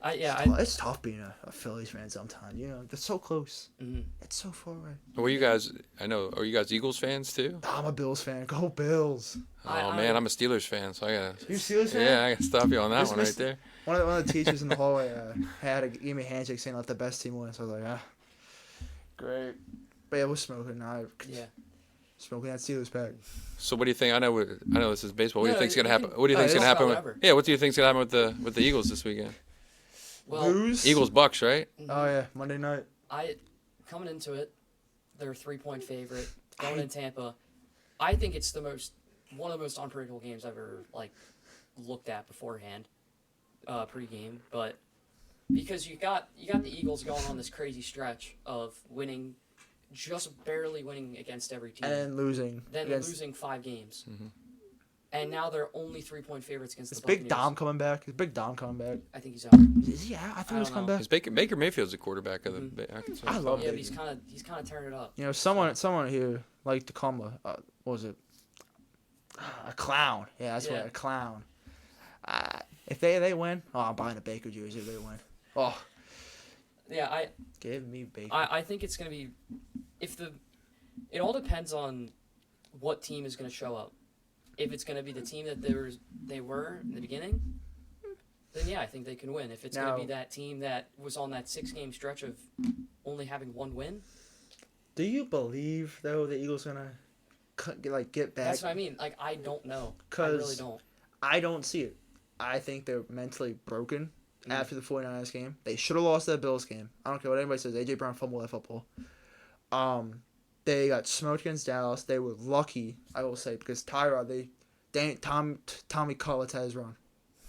[SPEAKER 3] It's tough being a Phillies fan sometimes. You know, they're so close.
[SPEAKER 1] Mhm.
[SPEAKER 3] It's so far away.
[SPEAKER 2] were you guys? I know. Are you guys Eagles fans too?
[SPEAKER 3] I'm a Bills fan. Go Bills.
[SPEAKER 2] Oh man, I'm a Steelers fan, so I gotta.
[SPEAKER 3] You Steelers fan?
[SPEAKER 2] Yeah, I gotta stop you on that one right
[SPEAKER 3] Missed-
[SPEAKER 2] there.
[SPEAKER 3] One of the teachers in the hallway gave me a handshake saying let the best team win. So I was like, great. But yeah, we're smoking now.
[SPEAKER 1] Yeah.
[SPEAKER 3] Smoking that Steelers pack.
[SPEAKER 2] So what do you think? I know this is baseball. What do you
[SPEAKER 1] No,
[SPEAKER 2] think's gonna
[SPEAKER 1] you
[SPEAKER 2] happen?
[SPEAKER 1] can-
[SPEAKER 2] What do you think's
[SPEAKER 1] it's
[SPEAKER 2] gonna happen?
[SPEAKER 1] whatever.
[SPEAKER 2] What do you think's gonna happen with the Eagles this weekend?
[SPEAKER 1] Well,
[SPEAKER 3] Lose?
[SPEAKER 2] Eagles Bucks, right?
[SPEAKER 3] Oh yeah, Monday night.
[SPEAKER 1] Coming into it, they're a 3-point favorite. Going in Tampa, I think it's one of the most unpredictable games I've ever looked at beforehand, pregame. But because you got the Eagles going on this crazy stretch of winning, just barely winning against every team,
[SPEAKER 3] And then losing.
[SPEAKER 1] then
[SPEAKER 3] against-
[SPEAKER 1] losing 5 games,
[SPEAKER 2] Mhm.
[SPEAKER 1] and now they're only 3-point favorites against
[SPEAKER 3] Is
[SPEAKER 1] the
[SPEAKER 3] Big
[SPEAKER 1] Buccaneers.
[SPEAKER 3] Dom coming back? Is Big Dom coming back?
[SPEAKER 1] I think he's out.
[SPEAKER 3] Is he out? I thought he was
[SPEAKER 1] don't
[SPEAKER 3] coming
[SPEAKER 1] know.
[SPEAKER 3] back.
[SPEAKER 2] Because Baker Mayfield's the quarterback of the.
[SPEAKER 3] I love
[SPEAKER 1] Yeah,
[SPEAKER 3] Baker.
[SPEAKER 1] but he's kind of turning it up.
[SPEAKER 3] You know, someone here liked to call him what was it? A clown. Yeah, that's
[SPEAKER 1] Yeah.
[SPEAKER 3] what, a clown. If they win, I'm buying a Baker jersey if they win. Oh,
[SPEAKER 1] Yeah,
[SPEAKER 3] give me Baker.
[SPEAKER 1] I think it's gonna be it all depends on what team is gonna show up. If it's gonna be the team that they were in the beginning, then yeah, I think they can win. If it's gonna be that team that was on that 6-game stretch of only having 1 win,
[SPEAKER 3] Do you believe though the Eagles gonna get back?
[SPEAKER 1] that's what I mean. I don't know. I
[SPEAKER 3] 'Cause
[SPEAKER 1] really don't.
[SPEAKER 3] I don't see it. I think they're mentally broken
[SPEAKER 1] Mm.
[SPEAKER 3] after the 49ers game. They should have lost that Bills game. I don't care what anybody says. AJ Brown fumbled that football. They got smoked against Dallas. They were lucky, I will say, because Tyrod, Tommy Cullins had his run.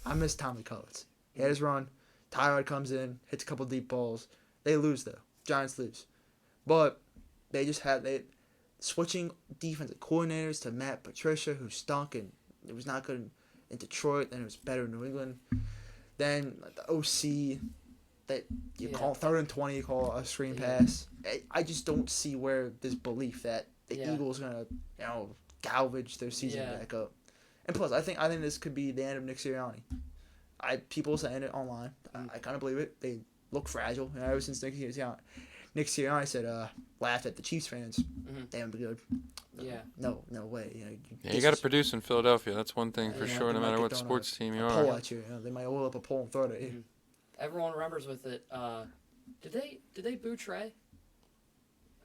[SPEAKER 3] I miss Tommy Cullins. He had his run. Tyrod comes in, hits a couple deep balls. They lose though. Giants lose, but they just switching defensive coordinators to Matt Patricia, who stunk and it was not good in Detroit, and it was better in New England. Then the OC that you call 3rd and 20, you call a screen pass. I just don't see where there's belief that the Eagles are gonna salvage their season back up. And plus, I think this could be the end of Nick Sirianni. People saying it online. I kind of believe it. They look fragile, and ever since Nick Sirianni said laughed at the Chiefs fans. They haven't been good.
[SPEAKER 1] Yeah.
[SPEAKER 3] No way.
[SPEAKER 2] You got to produce in Philadelphia. That's one thing for sure. No matter what sports team you
[SPEAKER 3] Pull
[SPEAKER 2] are.
[SPEAKER 3] at you. They might oil up a pole and throw it at you.
[SPEAKER 1] Everyone remembers with it. Did they boo Trey?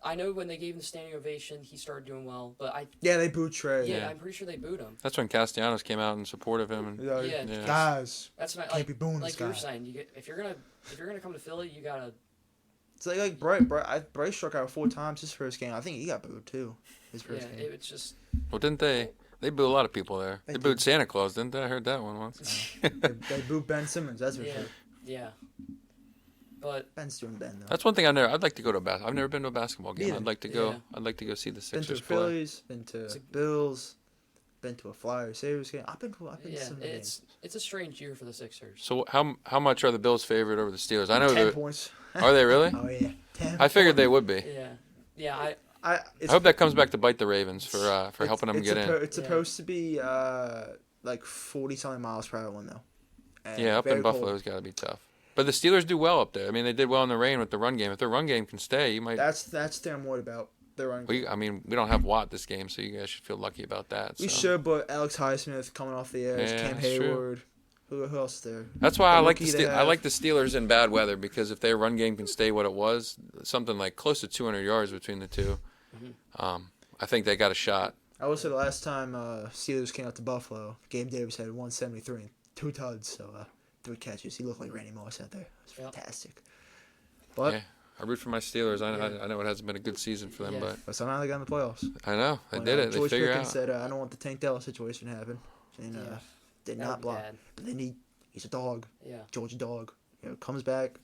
[SPEAKER 1] I know when they gave him the standing ovation, he started doing well, but
[SPEAKER 3] they booed Trey.
[SPEAKER 1] yeah, I'm pretty sure they booed him.
[SPEAKER 2] That's when Castellanos came out in support of him. And
[SPEAKER 1] Yeah.
[SPEAKER 3] Guys,
[SPEAKER 1] That's not
[SPEAKER 3] can't be booing this
[SPEAKER 1] like you were
[SPEAKER 3] guy.
[SPEAKER 1] saying. If you're gonna come to Philly, you gotta.
[SPEAKER 3] It's like Bryce struck out 4 times his first game. I think he got booed too. His first game.
[SPEAKER 1] It's just.
[SPEAKER 2] well, didn't they They boo a lot of people there.
[SPEAKER 3] They
[SPEAKER 2] They
[SPEAKER 3] do.
[SPEAKER 2] booed Santa Claus, didn't they? I heard that one once.
[SPEAKER 3] They booed Ben Simmons. That's for
[SPEAKER 1] Yeah.
[SPEAKER 3] sure.
[SPEAKER 1] Yeah. But
[SPEAKER 3] Ben's doing Ben though.
[SPEAKER 2] That's one thing I'd like to go to I've never been to a basketball game.
[SPEAKER 3] Neither.
[SPEAKER 2] I'd like to go.
[SPEAKER 1] Yeah.
[SPEAKER 2] I'd like to go see the
[SPEAKER 3] Been to
[SPEAKER 2] Sixers play.
[SPEAKER 3] Phillies. Been to
[SPEAKER 1] It's a-
[SPEAKER 3] Bills. Been to a Flyers Sabres game. I've been to
[SPEAKER 1] yeah,
[SPEAKER 3] some of the games.
[SPEAKER 1] it's a strange year for the Sixers.
[SPEAKER 2] So how much are the Bills favored over the Steelers? I know
[SPEAKER 3] 10
[SPEAKER 2] they're.
[SPEAKER 3] points.
[SPEAKER 2] Are they really?
[SPEAKER 3] Oh yeah. 10
[SPEAKER 2] I figured they would be.
[SPEAKER 1] Yeah. Yeah. I
[SPEAKER 2] I hope that comes back to bite the Ravens for helping them get in.
[SPEAKER 3] It's
[SPEAKER 1] Yeah.
[SPEAKER 3] supposed to be like 40-something miles per hour wind though. And
[SPEAKER 2] Yeah, up
[SPEAKER 3] very
[SPEAKER 2] in
[SPEAKER 3] cold.
[SPEAKER 2] Buffalo's got to be tough. But the Steelers do well up there. I mean, they did well in the rain with the run game. If their run game can stay, you might.
[SPEAKER 3] That's the thing I'm worried about. Their run game.
[SPEAKER 2] We don't have Watt this game, so you guys should feel lucky about that.
[SPEAKER 3] We
[SPEAKER 2] so.
[SPEAKER 3] should, but Alex Highsmith coming off the edge,
[SPEAKER 2] Yeah,
[SPEAKER 3] Cam
[SPEAKER 2] that's true.
[SPEAKER 3] Hayward. Who else is there?
[SPEAKER 2] That's why
[SPEAKER 3] The
[SPEAKER 2] I like
[SPEAKER 3] rookie they
[SPEAKER 2] I
[SPEAKER 3] have.
[SPEAKER 2] like the Steelers in bad weather because if their run game can stay what it was, something like close to 200 yards between the two, I think they got a shot.
[SPEAKER 3] I will say the last time Steelers came out to Buffalo, Gabe Davis had 173 and 2 tuds, so 3 catches. He looked like Randy Moss out there. It was
[SPEAKER 1] Yep.
[SPEAKER 3] fantastic. But
[SPEAKER 2] Yeah, I root for my Steelers. I know it hasn't been a good season for them,
[SPEAKER 1] Yeah.
[SPEAKER 3] but somehow they got in the playoffs.
[SPEAKER 2] I know they
[SPEAKER 3] When,
[SPEAKER 2] did it. They
[SPEAKER 3] George
[SPEAKER 2] figured
[SPEAKER 3] Pickens
[SPEAKER 2] out.
[SPEAKER 3] said, "I don't want the Tank Dell situation to happen," and
[SPEAKER 1] Yeah.
[SPEAKER 3] did
[SPEAKER 1] that
[SPEAKER 3] not
[SPEAKER 1] would be
[SPEAKER 3] block.
[SPEAKER 1] bad.
[SPEAKER 3] But then he's a dog,
[SPEAKER 1] Yeah.
[SPEAKER 3] Georgia dog. Comes back,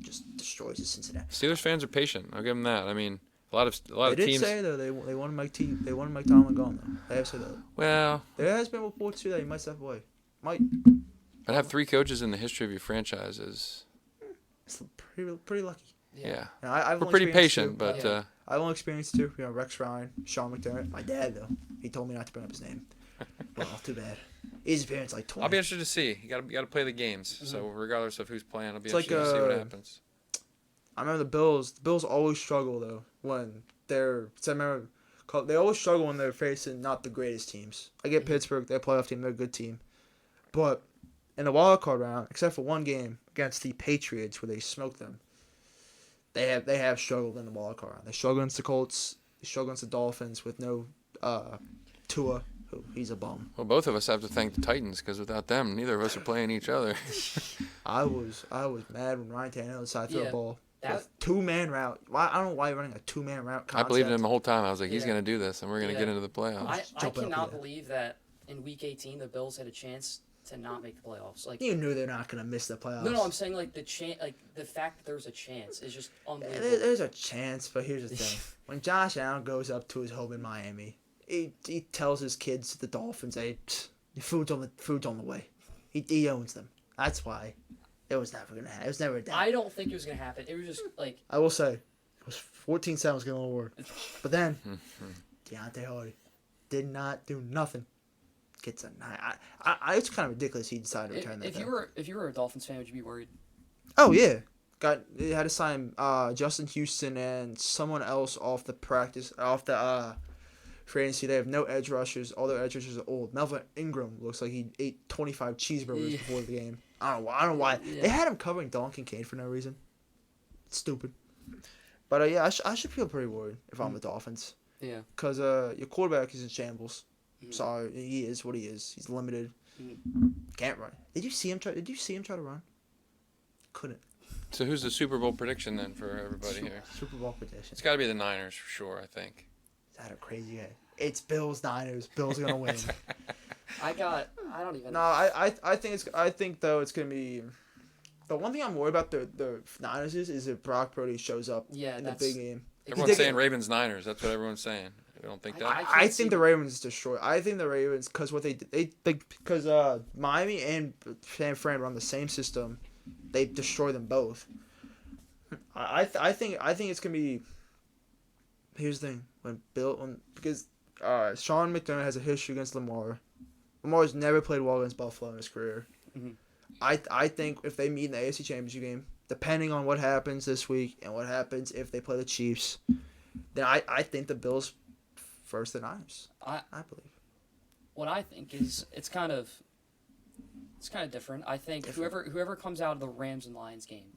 [SPEAKER 3] just destroys the Cincinnati.
[SPEAKER 2] Steelers fans are patient. I'll give them that. I mean, a lot
[SPEAKER 3] They
[SPEAKER 2] of
[SPEAKER 3] did
[SPEAKER 2] teams.
[SPEAKER 3] say though they want Mike Tomlin gone though. They have said that.
[SPEAKER 2] Well,
[SPEAKER 3] There has been reports too that he might step away. Might.
[SPEAKER 2] but have 3 coaches in the history of your franchises.
[SPEAKER 3] It's pretty lucky.
[SPEAKER 2] Yeah,
[SPEAKER 3] And I've
[SPEAKER 2] we're
[SPEAKER 3] only
[SPEAKER 2] pretty
[SPEAKER 3] experienced
[SPEAKER 2] patient,
[SPEAKER 3] two.
[SPEAKER 2] but
[SPEAKER 1] Yeah.
[SPEAKER 3] I've only experienced 2. Rex Ryan, Sean McDermott. My dad though, he told me not to bring up his name. Well, too bad. His parents like 20.
[SPEAKER 2] I'll be interested to see. You got to play the games.
[SPEAKER 3] Mm-hmm.
[SPEAKER 2] So regardless of who's playing, I'll be
[SPEAKER 3] It's like,
[SPEAKER 2] interested to see what happens.
[SPEAKER 3] I remember the Bills. The Bills always struggle though when they're. 'Cause I remember they always struggle when they're facing not the greatest teams. I get Pittsburgh, they're a playoff team, they're a good team, but in the wild card round, except for one game against the Patriots where they smoked them, they have struggled in the wild card round. They struggled against the Colts. They struggled against the Dolphins with no Tua. Who he's a bum.
[SPEAKER 2] Well, both of us have to thank the Titans because without them, neither of us are playing each other.
[SPEAKER 3] I was mad when Ryan Tannehill decided to throw
[SPEAKER 1] Yeah,
[SPEAKER 3] a ball.
[SPEAKER 1] that-
[SPEAKER 3] With 2-man route. Why I don't know why you're running a 2-man route.
[SPEAKER 2] I believed in
[SPEAKER 3] concept.
[SPEAKER 2] him the whole time. I was like, he's
[SPEAKER 1] Yeah.
[SPEAKER 2] going to do this, and we're going to
[SPEAKER 1] Yeah.
[SPEAKER 2] get into the playoffs.
[SPEAKER 1] I
[SPEAKER 3] Jumping up
[SPEAKER 1] cannot
[SPEAKER 3] there.
[SPEAKER 1] believe that in Week 18 the Bills had a chance to not make the playoffs. Like
[SPEAKER 3] You knew they're not gonna miss the playoffs.
[SPEAKER 1] no, I'm saying like the fact that there was a chance is just unbelievable.
[SPEAKER 3] There's a chance, but here's the thing: when Josh Allen goes up to his home in Miami, he tells his kids, the Dolphins, "Hey, the food's on the way." He owns them. That's why it was never gonna happen. It was never a doubt.
[SPEAKER 1] I don't think it was gonna happen. It was just like
[SPEAKER 3] I will say, it was 14-7 was gonna award, but then Deontay Hardy did not do nothing. Gets a 9. It's kind of ridiculous he decided to return that.
[SPEAKER 1] if you were a Dolphins fan, would you be worried?
[SPEAKER 3] Oh yeah, they had to sign Justin Houston and someone else off the free agency. They have no edge rushers. All their edge rushers are old. Melvin Ingram looks like he ate 25 cheeseburgers
[SPEAKER 1] Yeah.
[SPEAKER 3] before the game. I don't know why.
[SPEAKER 1] Yeah.
[SPEAKER 3] They had him covering Don Kincaid for no reason. It's stupid. But yeah, I should feel pretty worried if I'm the Dolphins.
[SPEAKER 1] Yeah.
[SPEAKER 3] Because your quarterback is in shambles.
[SPEAKER 1] Mhm.
[SPEAKER 3] Sorry, he is what he is. He's limited. Can't run. Did you see him try to run? Couldn't.
[SPEAKER 2] So who's the Super Bowl prediction then for everybody here?
[SPEAKER 3] Super Bowl prediction.
[SPEAKER 2] It's got to be the Niners for sure, I think.
[SPEAKER 3] Is that a crazy guy? It's Bills Niners. Bills are gonna win.
[SPEAKER 1] I don't even.
[SPEAKER 3] No, I think though it's gonna be. The one thing I'm worried about the Niners is if Brock Purdy shows up
[SPEAKER 1] Yeah,
[SPEAKER 3] in the
[SPEAKER 1] that's-
[SPEAKER 3] big game.
[SPEAKER 2] Everyone's saying Ravens Niners. That's what everyone's saying. I don't think that.
[SPEAKER 1] I
[SPEAKER 3] I
[SPEAKER 1] can't see
[SPEAKER 3] think the Ravens destroy. I think the Ravens because what they because Miami and San Fran run the same system, they destroy them both. I think it's gonna be. Here's the thing: because Sean McDermott has a history against Lamar. Lamar's never played well against Buffalo in his career.
[SPEAKER 1] Mhm.
[SPEAKER 3] I think if they meet in the AFC Championship game, depending on what happens this week and what happens if they play the Chiefs, then I think the Bills first the Niners. I believe.
[SPEAKER 1] What I think is it's kind of different. I think whoever comes out of the Rams and Lions game,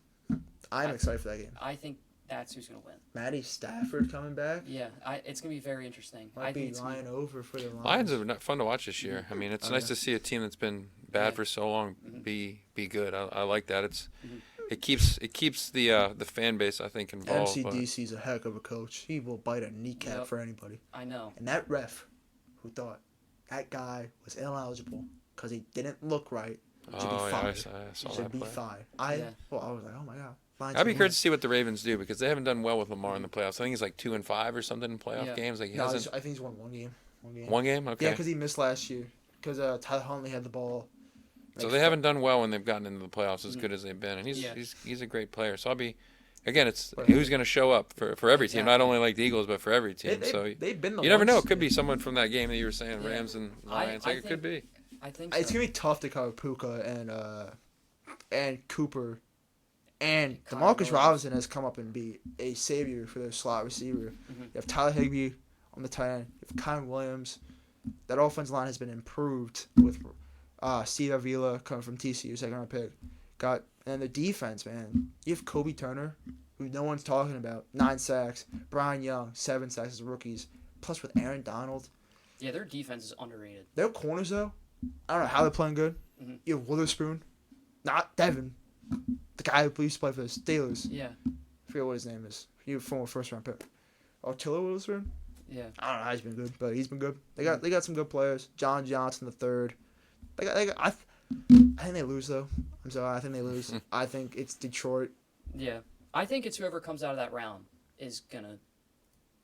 [SPEAKER 3] I'm excited for that game.
[SPEAKER 1] I think that's who's gonna win.
[SPEAKER 3] Matty Stafford coming back.
[SPEAKER 1] Yeah, it's gonna be very interesting. I
[SPEAKER 3] Might
[SPEAKER 1] think
[SPEAKER 3] be
[SPEAKER 1] it's
[SPEAKER 3] lying over for the Lions.
[SPEAKER 2] Lions are not fun to watch this year. I mean, it's nice
[SPEAKER 3] yeah.
[SPEAKER 2] to see a team that's been bad
[SPEAKER 1] Yeah.
[SPEAKER 2] for so long be good. I like that.
[SPEAKER 1] Mhm.
[SPEAKER 2] It keeps the fan base, I think, involved. but-
[SPEAKER 3] MCDC's a heck of a coach. He will bite a kneecap
[SPEAKER 1] Yep.
[SPEAKER 3] for anybody.
[SPEAKER 1] I know.
[SPEAKER 3] And that ref, who thought that guy was ineligible because he didn't look right. Should be
[SPEAKER 2] Oh, yeah,
[SPEAKER 3] fired.
[SPEAKER 2] I saw
[SPEAKER 3] Should
[SPEAKER 2] that
[SPEAKER 3] be
[SPEAKER 2] play.
[SPEAKER 3] fired.
[SPEAKER 1] Yeah.
[SPEAKER 3] I was like, oh my god.
[SPEAKER 2] I'd be curious to see what the Ravens do because they haven't done well with Lamar in the playoffs. I think he's like 2-5 or something in playoff
[SPEAKER 1] Yeah.
[SPEAKER 2] games. Like he
[SPEAKER 3] No,
[SPEAKER 2] hasn't.
[SPEAKER 3] I think he's won one game.
[SPEAKER 2] One game? Okay.
[SPEAKER 3] Yeah, because he missed last year. Because Tyler Huntley had the ball.
[SPEAKER 2] So they haven't done well when they've gotten into the playoffs as
[SPEAKER 1] Mhm.
[SPEAKER 2] good as they've been, and
[SPEAKER 1] Yeah.
[SPEAKER 2] he's a great player. So I'll be, again, it's
[SPEAKER 3] Right.
[SPEAKER 2] who's going to show up for every team, not
[SPEAKER 1] Exactly.
[SPEAKER 2] only like the Eagles, but for every team.
[SPEAKER 3] They've been the
[SPEAKER 2] You never know.
[SPEAKER 3] ones-
[SPEAKER 2] It could be someone from that game that you were saying,
[SPEAKER 1] Yeah.
[SPEAKER 2] Rams and
[SPEAKER 1] I
[SPEAKER 2] Lions. Like it could be.
[SPEAKER 1] I think
[SPEAKER 3] It's
[SPEAKER 1] so.
[SPEAKER 3] gonna be tough to cover Puka and Cooper, and
[SPEAKER 1] Kyle
[SPEAKER 3] DeMarcus
[SPEAKER 1] Williams.
[SPEAKER 3] Robinson has come up and be a savior for their slot receiver.
[SPEAKER 1] Mhm.
[SPEAKER 3] You have Tyler Higbee on the tight end. You have Kyle Williams. That offensive line has been improved with Steve Avila coming from TCU, second round pick. And the defense, man. You have Kobe Turner, who no one's talking about, 9 sacks. Brian Young, 7 sacks as rookies. Plus with Aaron Donald.
[SPEAKER 1] Yeah, their defense is underrated.
[SPEAKER 3] Their corners, though, I don't know how they're playing good.
[SPEAKER 1] Mhm.
[SPEAKER 3] You have Witherspoon, not Devin, the guy who used to play for the Steelers.
[SPEAKER 1] Yeah.
[SPEAKER 3] I forget what his name is. He was a former first round pick. Tiller Witherspoon?
[SPEAKER 1] Yeah.
[SPEAKER 3] I don't know how he's been good, but he's been good. They got some good players. John Johnson the third. I think they lose though. I'm sorry, I think they lose. I think it's Detroit.
[SPEAKER 1] Yeah. I think it's whoever comes out of that round is gonna,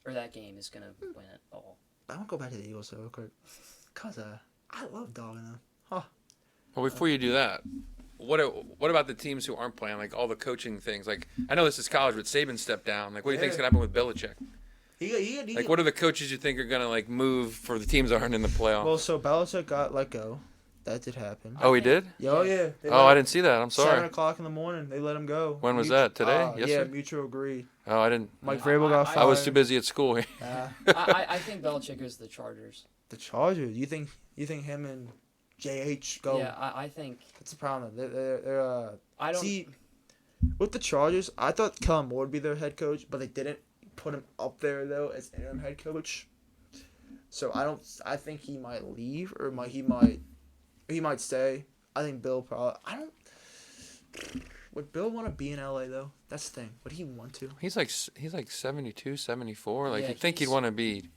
[SPEAKER 1] or that game is gonna win it all.
[SPEAKER 3] I want to go back to the Eagles though, real quick, cause I love dogging them.
[SPEAKER 2] Well, before you do that, what about the teams who aren't playing? Like all the coaching things. Like I know this is college, but Saban stepped down. Like what do you think's gonna happen with Belichick?
[SPEAKER 3] He
[SPEAKER 2] Like what are the coaches you think are gonna like move for the teams that aren't in the playoffs?
[SPEAKER 3] well, so Belichick got let go. That did happen.
[SPEAKER 2] Oh, he did?
[SPEAKER 3] Oh yeah.
[SPEAKER 2] Oh, I didn't see that. I'm
[SPEAKER 3] 7
[SPEAKER 2] sorry.
[SPEAKER 3] o'clock in the morning, they let him go.
[SPEAKER 2] When was that? Today?
[SPEAKER 3] Yeah,
[SPEAKER 2] Yesterday?
[SPEAKER 3] mutual agreed.
[SPEAKER 2] Oh, I didn't.
[SPEAKER 3] Mike
[SPEAKER 1] I-
[SPEAKER 3] Vrabel got
[SPEAKER 1] I-
[SPEAKER 3] fired.
[SPEAKER 2] I was too busy at school.
[SPEAKER 1] I think Belichick is the Chargers.
[SPEAKER 3] The Chargers. You think him and JH go?
[SPEAKER 1] Yeah, I think
[SPEAKER 3] That's the problem. They're
[SPEAKER 1] I don't.
[SPEAKER 3] see with the Chargers. I thought Kellen Moore would be their head coach, but they didn't put him up there though as interim head coach. So I think he might leave or he might stay. I think Bill probably. I don't. Would Bill want to be in LA though? That's the thing. Would he want to?
[SPEAKER 2] He's like 72, 74. Like
[SPEAKER 1] Yeah,
[SPEAKER 2] you'd think he'd
[SPEAKER 1] he's
[SPEAKER 2] want to be.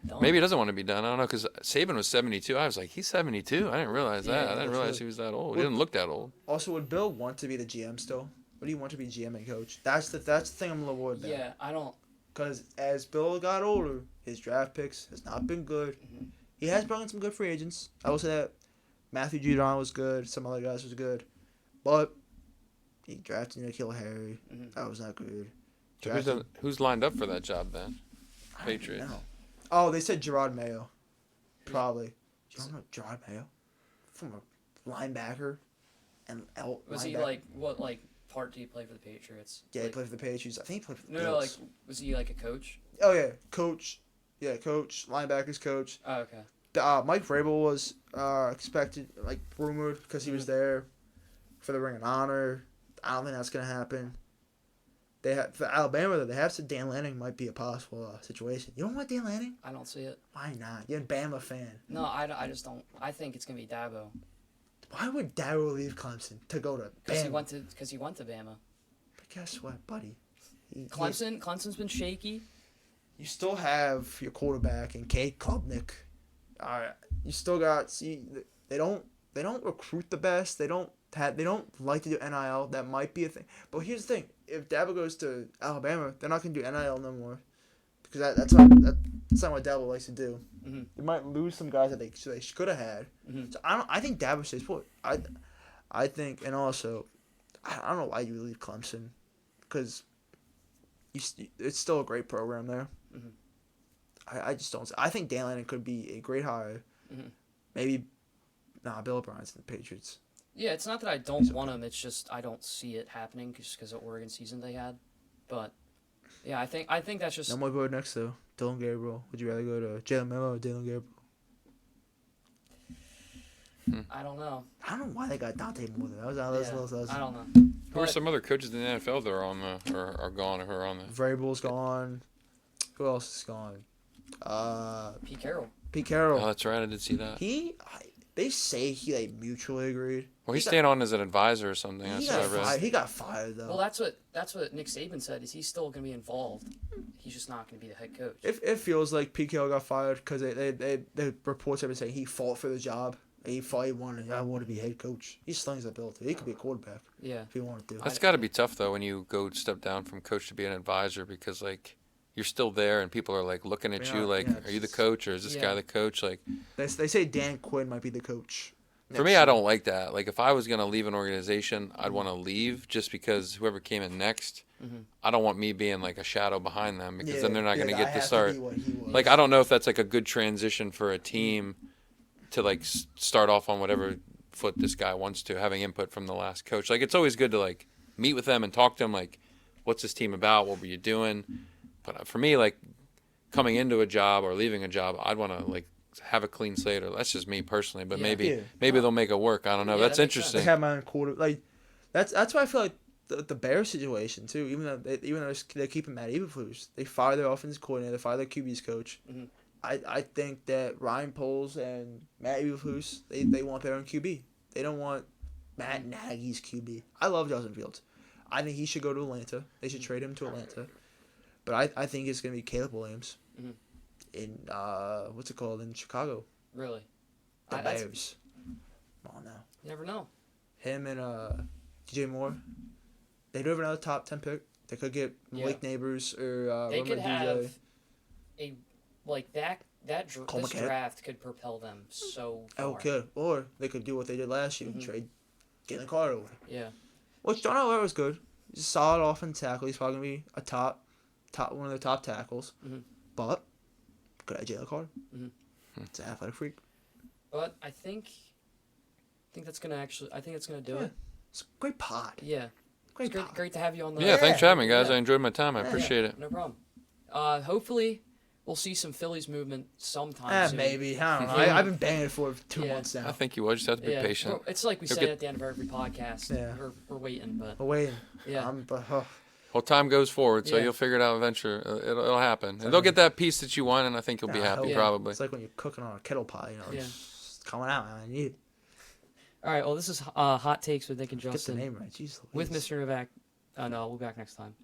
[SPEAKER 1] Done.
[SPEAKER 2] Maybe he doesn't want to be done. I don't know because Saban was 72. I was like, he's 72. I didn't realize that.
[SPEAKER 1] Yeah,
[SPEAKER 2] I didn't
[SPEAKER 3] that's
[SPEAKER 2] realize
[SPEAKER 3] right.
[SPEAKER 2] he was that old.
[SPEAKER 3] Well-
[SPEAKER 2] He didn't look that old.
[SPEAKER 3] Also, would Bill want to be the GM still? Would he want to be GM and coach? That's the thing I'm a little worried about.
[SPEAKER 1] Yeah, I don't.
[SPEAKER 3] Because as Bill got older, his draft picks has not been good.
[SPEAKER 1] Mhm.
[SPEAKER 3] He has brought in some good free agents. I will say that Matthew Judon was good. Some other guys was good. But he drafted N'Keal Harry.
[SPEAKER 1] Mhm.
[SPEAKER 3] That was not good.
[SPEAKER 2] So
[SPEAKER 3] Drafted-
[SPEAKER 2] who's lined up for that job then?
[SPEAKER 3] I don't
[SPEAKER 2] Patriots.
[SPEAKER 3] know. Oh, they said Gerard Mayo. Probably. You don't know Gerard Mayo? Former linebacker. And
[SPEAKER 1] Was he
[SPEAKER 3] linebacker.
[SPEAKER 1] like part did he play for the Patriots?
[SPEAKER 3] Yeah, he
[SPEAKER 1] Like,
[SPEAKER 3] played for the Patriots. I think he played for the
[SPEAKER 1] no, like
[SPEAKER 3] Bills.
[SPEAKER 1] was he like a coach?
[SPEAKER 3] Oh, yeah. Coach. Yeah, coach. Linebackers coach.
[SPEAKER 1] Oh, okay.
[SPEAKER 3] Mike Vrabel was expected, like rumored, because he was there for the Ring of Honor. I don't think that's gonna happen. They have for Alabama though. They have said Dan Lanning might be a possible situation. You don't want Dan Lanning?
[SPEAKER 1] I don't see it.
[SPEAKER 3] Why not? You're a Bama fan.
[SPEAKER 1] No, I just don't. I think it's gonna be Dabo
[SPEAKER 3] Why would Darryl leave Clemson to go to
[SPEAKER 1] because
[SPEAKER 3] Bama?
[SPEAKER 1] he went to Bama.
[SPEAKER 3] But guess what, buddy?
[SPEAKER 1] Clemson's been shaky.
[SPEAKER 3] You still have your quarterback and Kate Klubnik. You still got they don't recruit the best. They don't like to do NIL. That might be a thing. But here's the thing: if Dabo goes to Alabama, they're not gonna do NIL no more because that's not what Dabo likes to do.
[SPEAKER 1] Mhm.
[SPEAKER 3] They might lose some guys that they could have had.
[SPEAKER 1] Mhm.
[SPEAKER 3] So I think Dabo stays put. I think, and also I don't know why you would leave Clemson because it's still a great program there.
[SPEAKER 1] Mhm.
[SPEAKER 3] I just don't. I think Dan Lanning could be a great hire.
[SPEAKER 1] Mhm.
[SPEAKER 3] Maybe, Bill O'Brien's in the Patriots.
[SPEAKER 1] Yeah, it's not that I don't want him. It's just I don't see it happening just because of Oregon season they had. But yeah, I think that's just
[SPEAKER 3] No more go next though. Dylan Gabriel. Would you rather go to Jalen Miller or Dylan Gabriel?
[SPEAKER 1] I don't know.
[SPEAKER 3] I don't know why they got Dante Moore there.
[SPEAKER 1] Yeah, I don't know.
[SPEAKER 2] Who are
[SPEAKER 1] But-
[SPEAKER 2] some other coaches in the NFL that are on the or are gone or who are on the?
[SPEAKER 3] Vrabel's gone. Who else is gone?
[SPEAKER 1] Pete Carroll.
[SPEAKER 3] Pete Carroll.
[SPEAKER 2] Oh, that's right. I did see that.
[SPEAKER 3] They say he mutually agreed.
[SPEAKER 2] Well, he's staying on as an advisor or something.
[SPEAKER 3] He
[SPEAKER 2] That's what I
[SPEAKER 3] got
[SPEAKER 2] read.
[SPEAKER 3] fired. He got fired though.
[SPEAKER 1] Well, that's what Nick Saban said. Is he's still gonna be involved? he's just not going to be the head coach.
[SPEAKER 3] It feels like PKO got fired because the reports have been saying he fought for the job. He wanted. I want to be head coach. He slings that ability. He could be a quarterback.
[SPEAKER 1] Yeah.
[SPEAKER 3] If he wanted to.
[SPEAKER 2] That's got to be tough though when you go step down from coach to be an advisor because like you're still there and people are like looking at you like, are you the coach or is this guy the coach? Like
[SPEAKER 3] they say Dan Quinn might be the coach.
[SPEAKER 2] For me, I don't like that. Like if I was gonna leave an organization, I'd want to leave just because whoever came in next, I don't want me being like a shadow behind them because then they're not gonna get to start. Like I don't know if that's like a good transition for a team to like start off on whatever foot this guy wants to, having input from the last coach. Like it's always good to like meet with them and talk to them. Like, what's this team about? What were you doing? But for me, like coming into a job or leaving a job, I'd want to like have a clean slate. Or that's just me personally. But maybe they'll make it work. I don't know.
[SPEAKER 1] Yeah,
[SPEAKER 2] That's
[SPEAKER 1] that makes
[SPEAKER 2] interesting.
[SPEAKER 3] They have my own quarter. Like that's why I feel like the Bears situation too. Even though they're keeping Matt Eberflus, they fire their offensive coordinator, they fire their QB's coach.
[SPEAKER 1] Mhm.
[SPEAKER 3] I think that Ryan Poles and Matt Eberflus they want their own QB. They don't want Matt Nagy's QB. I love Justin Fields. I think he should go to Atlanta. They should trade him to Atlanta. But I think it's gonna be Caleb Williams in what's it called in Chicago.
[SPEAKER 1] Really?
[SPEAKER 3] The Bears. Come on now.
[SPEAKER 1] You never know.
[SPEAKER 3] Him and DJ Moore. They do have another top 10 pick. They could get Malik Neighbors or
[SPEAKER 1] They could
[SPEAKER 3] DJ.
[SPEAKER 1] have a like this
[SPEAKER 3] McCann.
[SPEAKER 1] draft could propel them so far.
[SPEAKER 3] Oh, could. Or they could do what they did last year and trade Jalen Carter away.
[SPEAKER 1] Yeah.
[SPEAKER 3] Which John Elway was good. He's a solid offensive tackle. He's probably going to be a top one of the top tackles. But could have Jalen Carter. It's an athletic freak.
[SPEAKER 1] But I think that's gonna do it.
[SPEAKER 3] It's a great pod.
[SPEAKER 1] Yeah.
[SPEAKER 3] Great pod.
[SPEAKER 1] Great to have you on the.
[SPEAKER 2] Yeah, thanks for having me, guys.
[SPEAKER 1] Yeah.
[SPEAKER 2] I enjoyed my time. I appreciate it.
[SPEAKER 1] No problem. Hopefully, we'll see some Phillies movement sometime soon.
[SPEAKER 3] Maybe. I don't know.
[SPEAKER 1] Yeah.
[SPEAKER 3] I've been banging it for 2 months now.
[SPEAKER 2] I think you will. Just have to be patient.
[SPEAKER 1] Well, it's like we
[SPEAKER 2] You'll
[SPEAKER 1] say
[SPEAKER 2] get-
[SPEAKER 1] at the end of every podcast.
[SPEAKER 3] Yeah.
[SPEAKER 1] We're waiting, but
[SPEAKER 3] Wait.
[SPEAKER 1] yeah.
[SPEAKER 2] Well, time goes forward, so
[SPEAKER 1] Yeah.
[SPEAKER 2] you'll figure it out eventually. It'll happen. And they'll get that piece that you want, and I think you'll be happy, probably.
[SPEAKER 3] It's like when you're cooking on a kettle pot, you know.
[SPEAKER 1] Yeah.
[SPEAKER 3] It's coming out. I need it.
[SPEAKER 1] All right. Well, this is Hot Takes with Nick and
[SPEAKER 3] Get the
[SPEAKER 1] Justin
[SPEAKER 3] name right. Jeez Louise.
[SPEAKER 1] with Mr. Novak. No, we'll be back next time.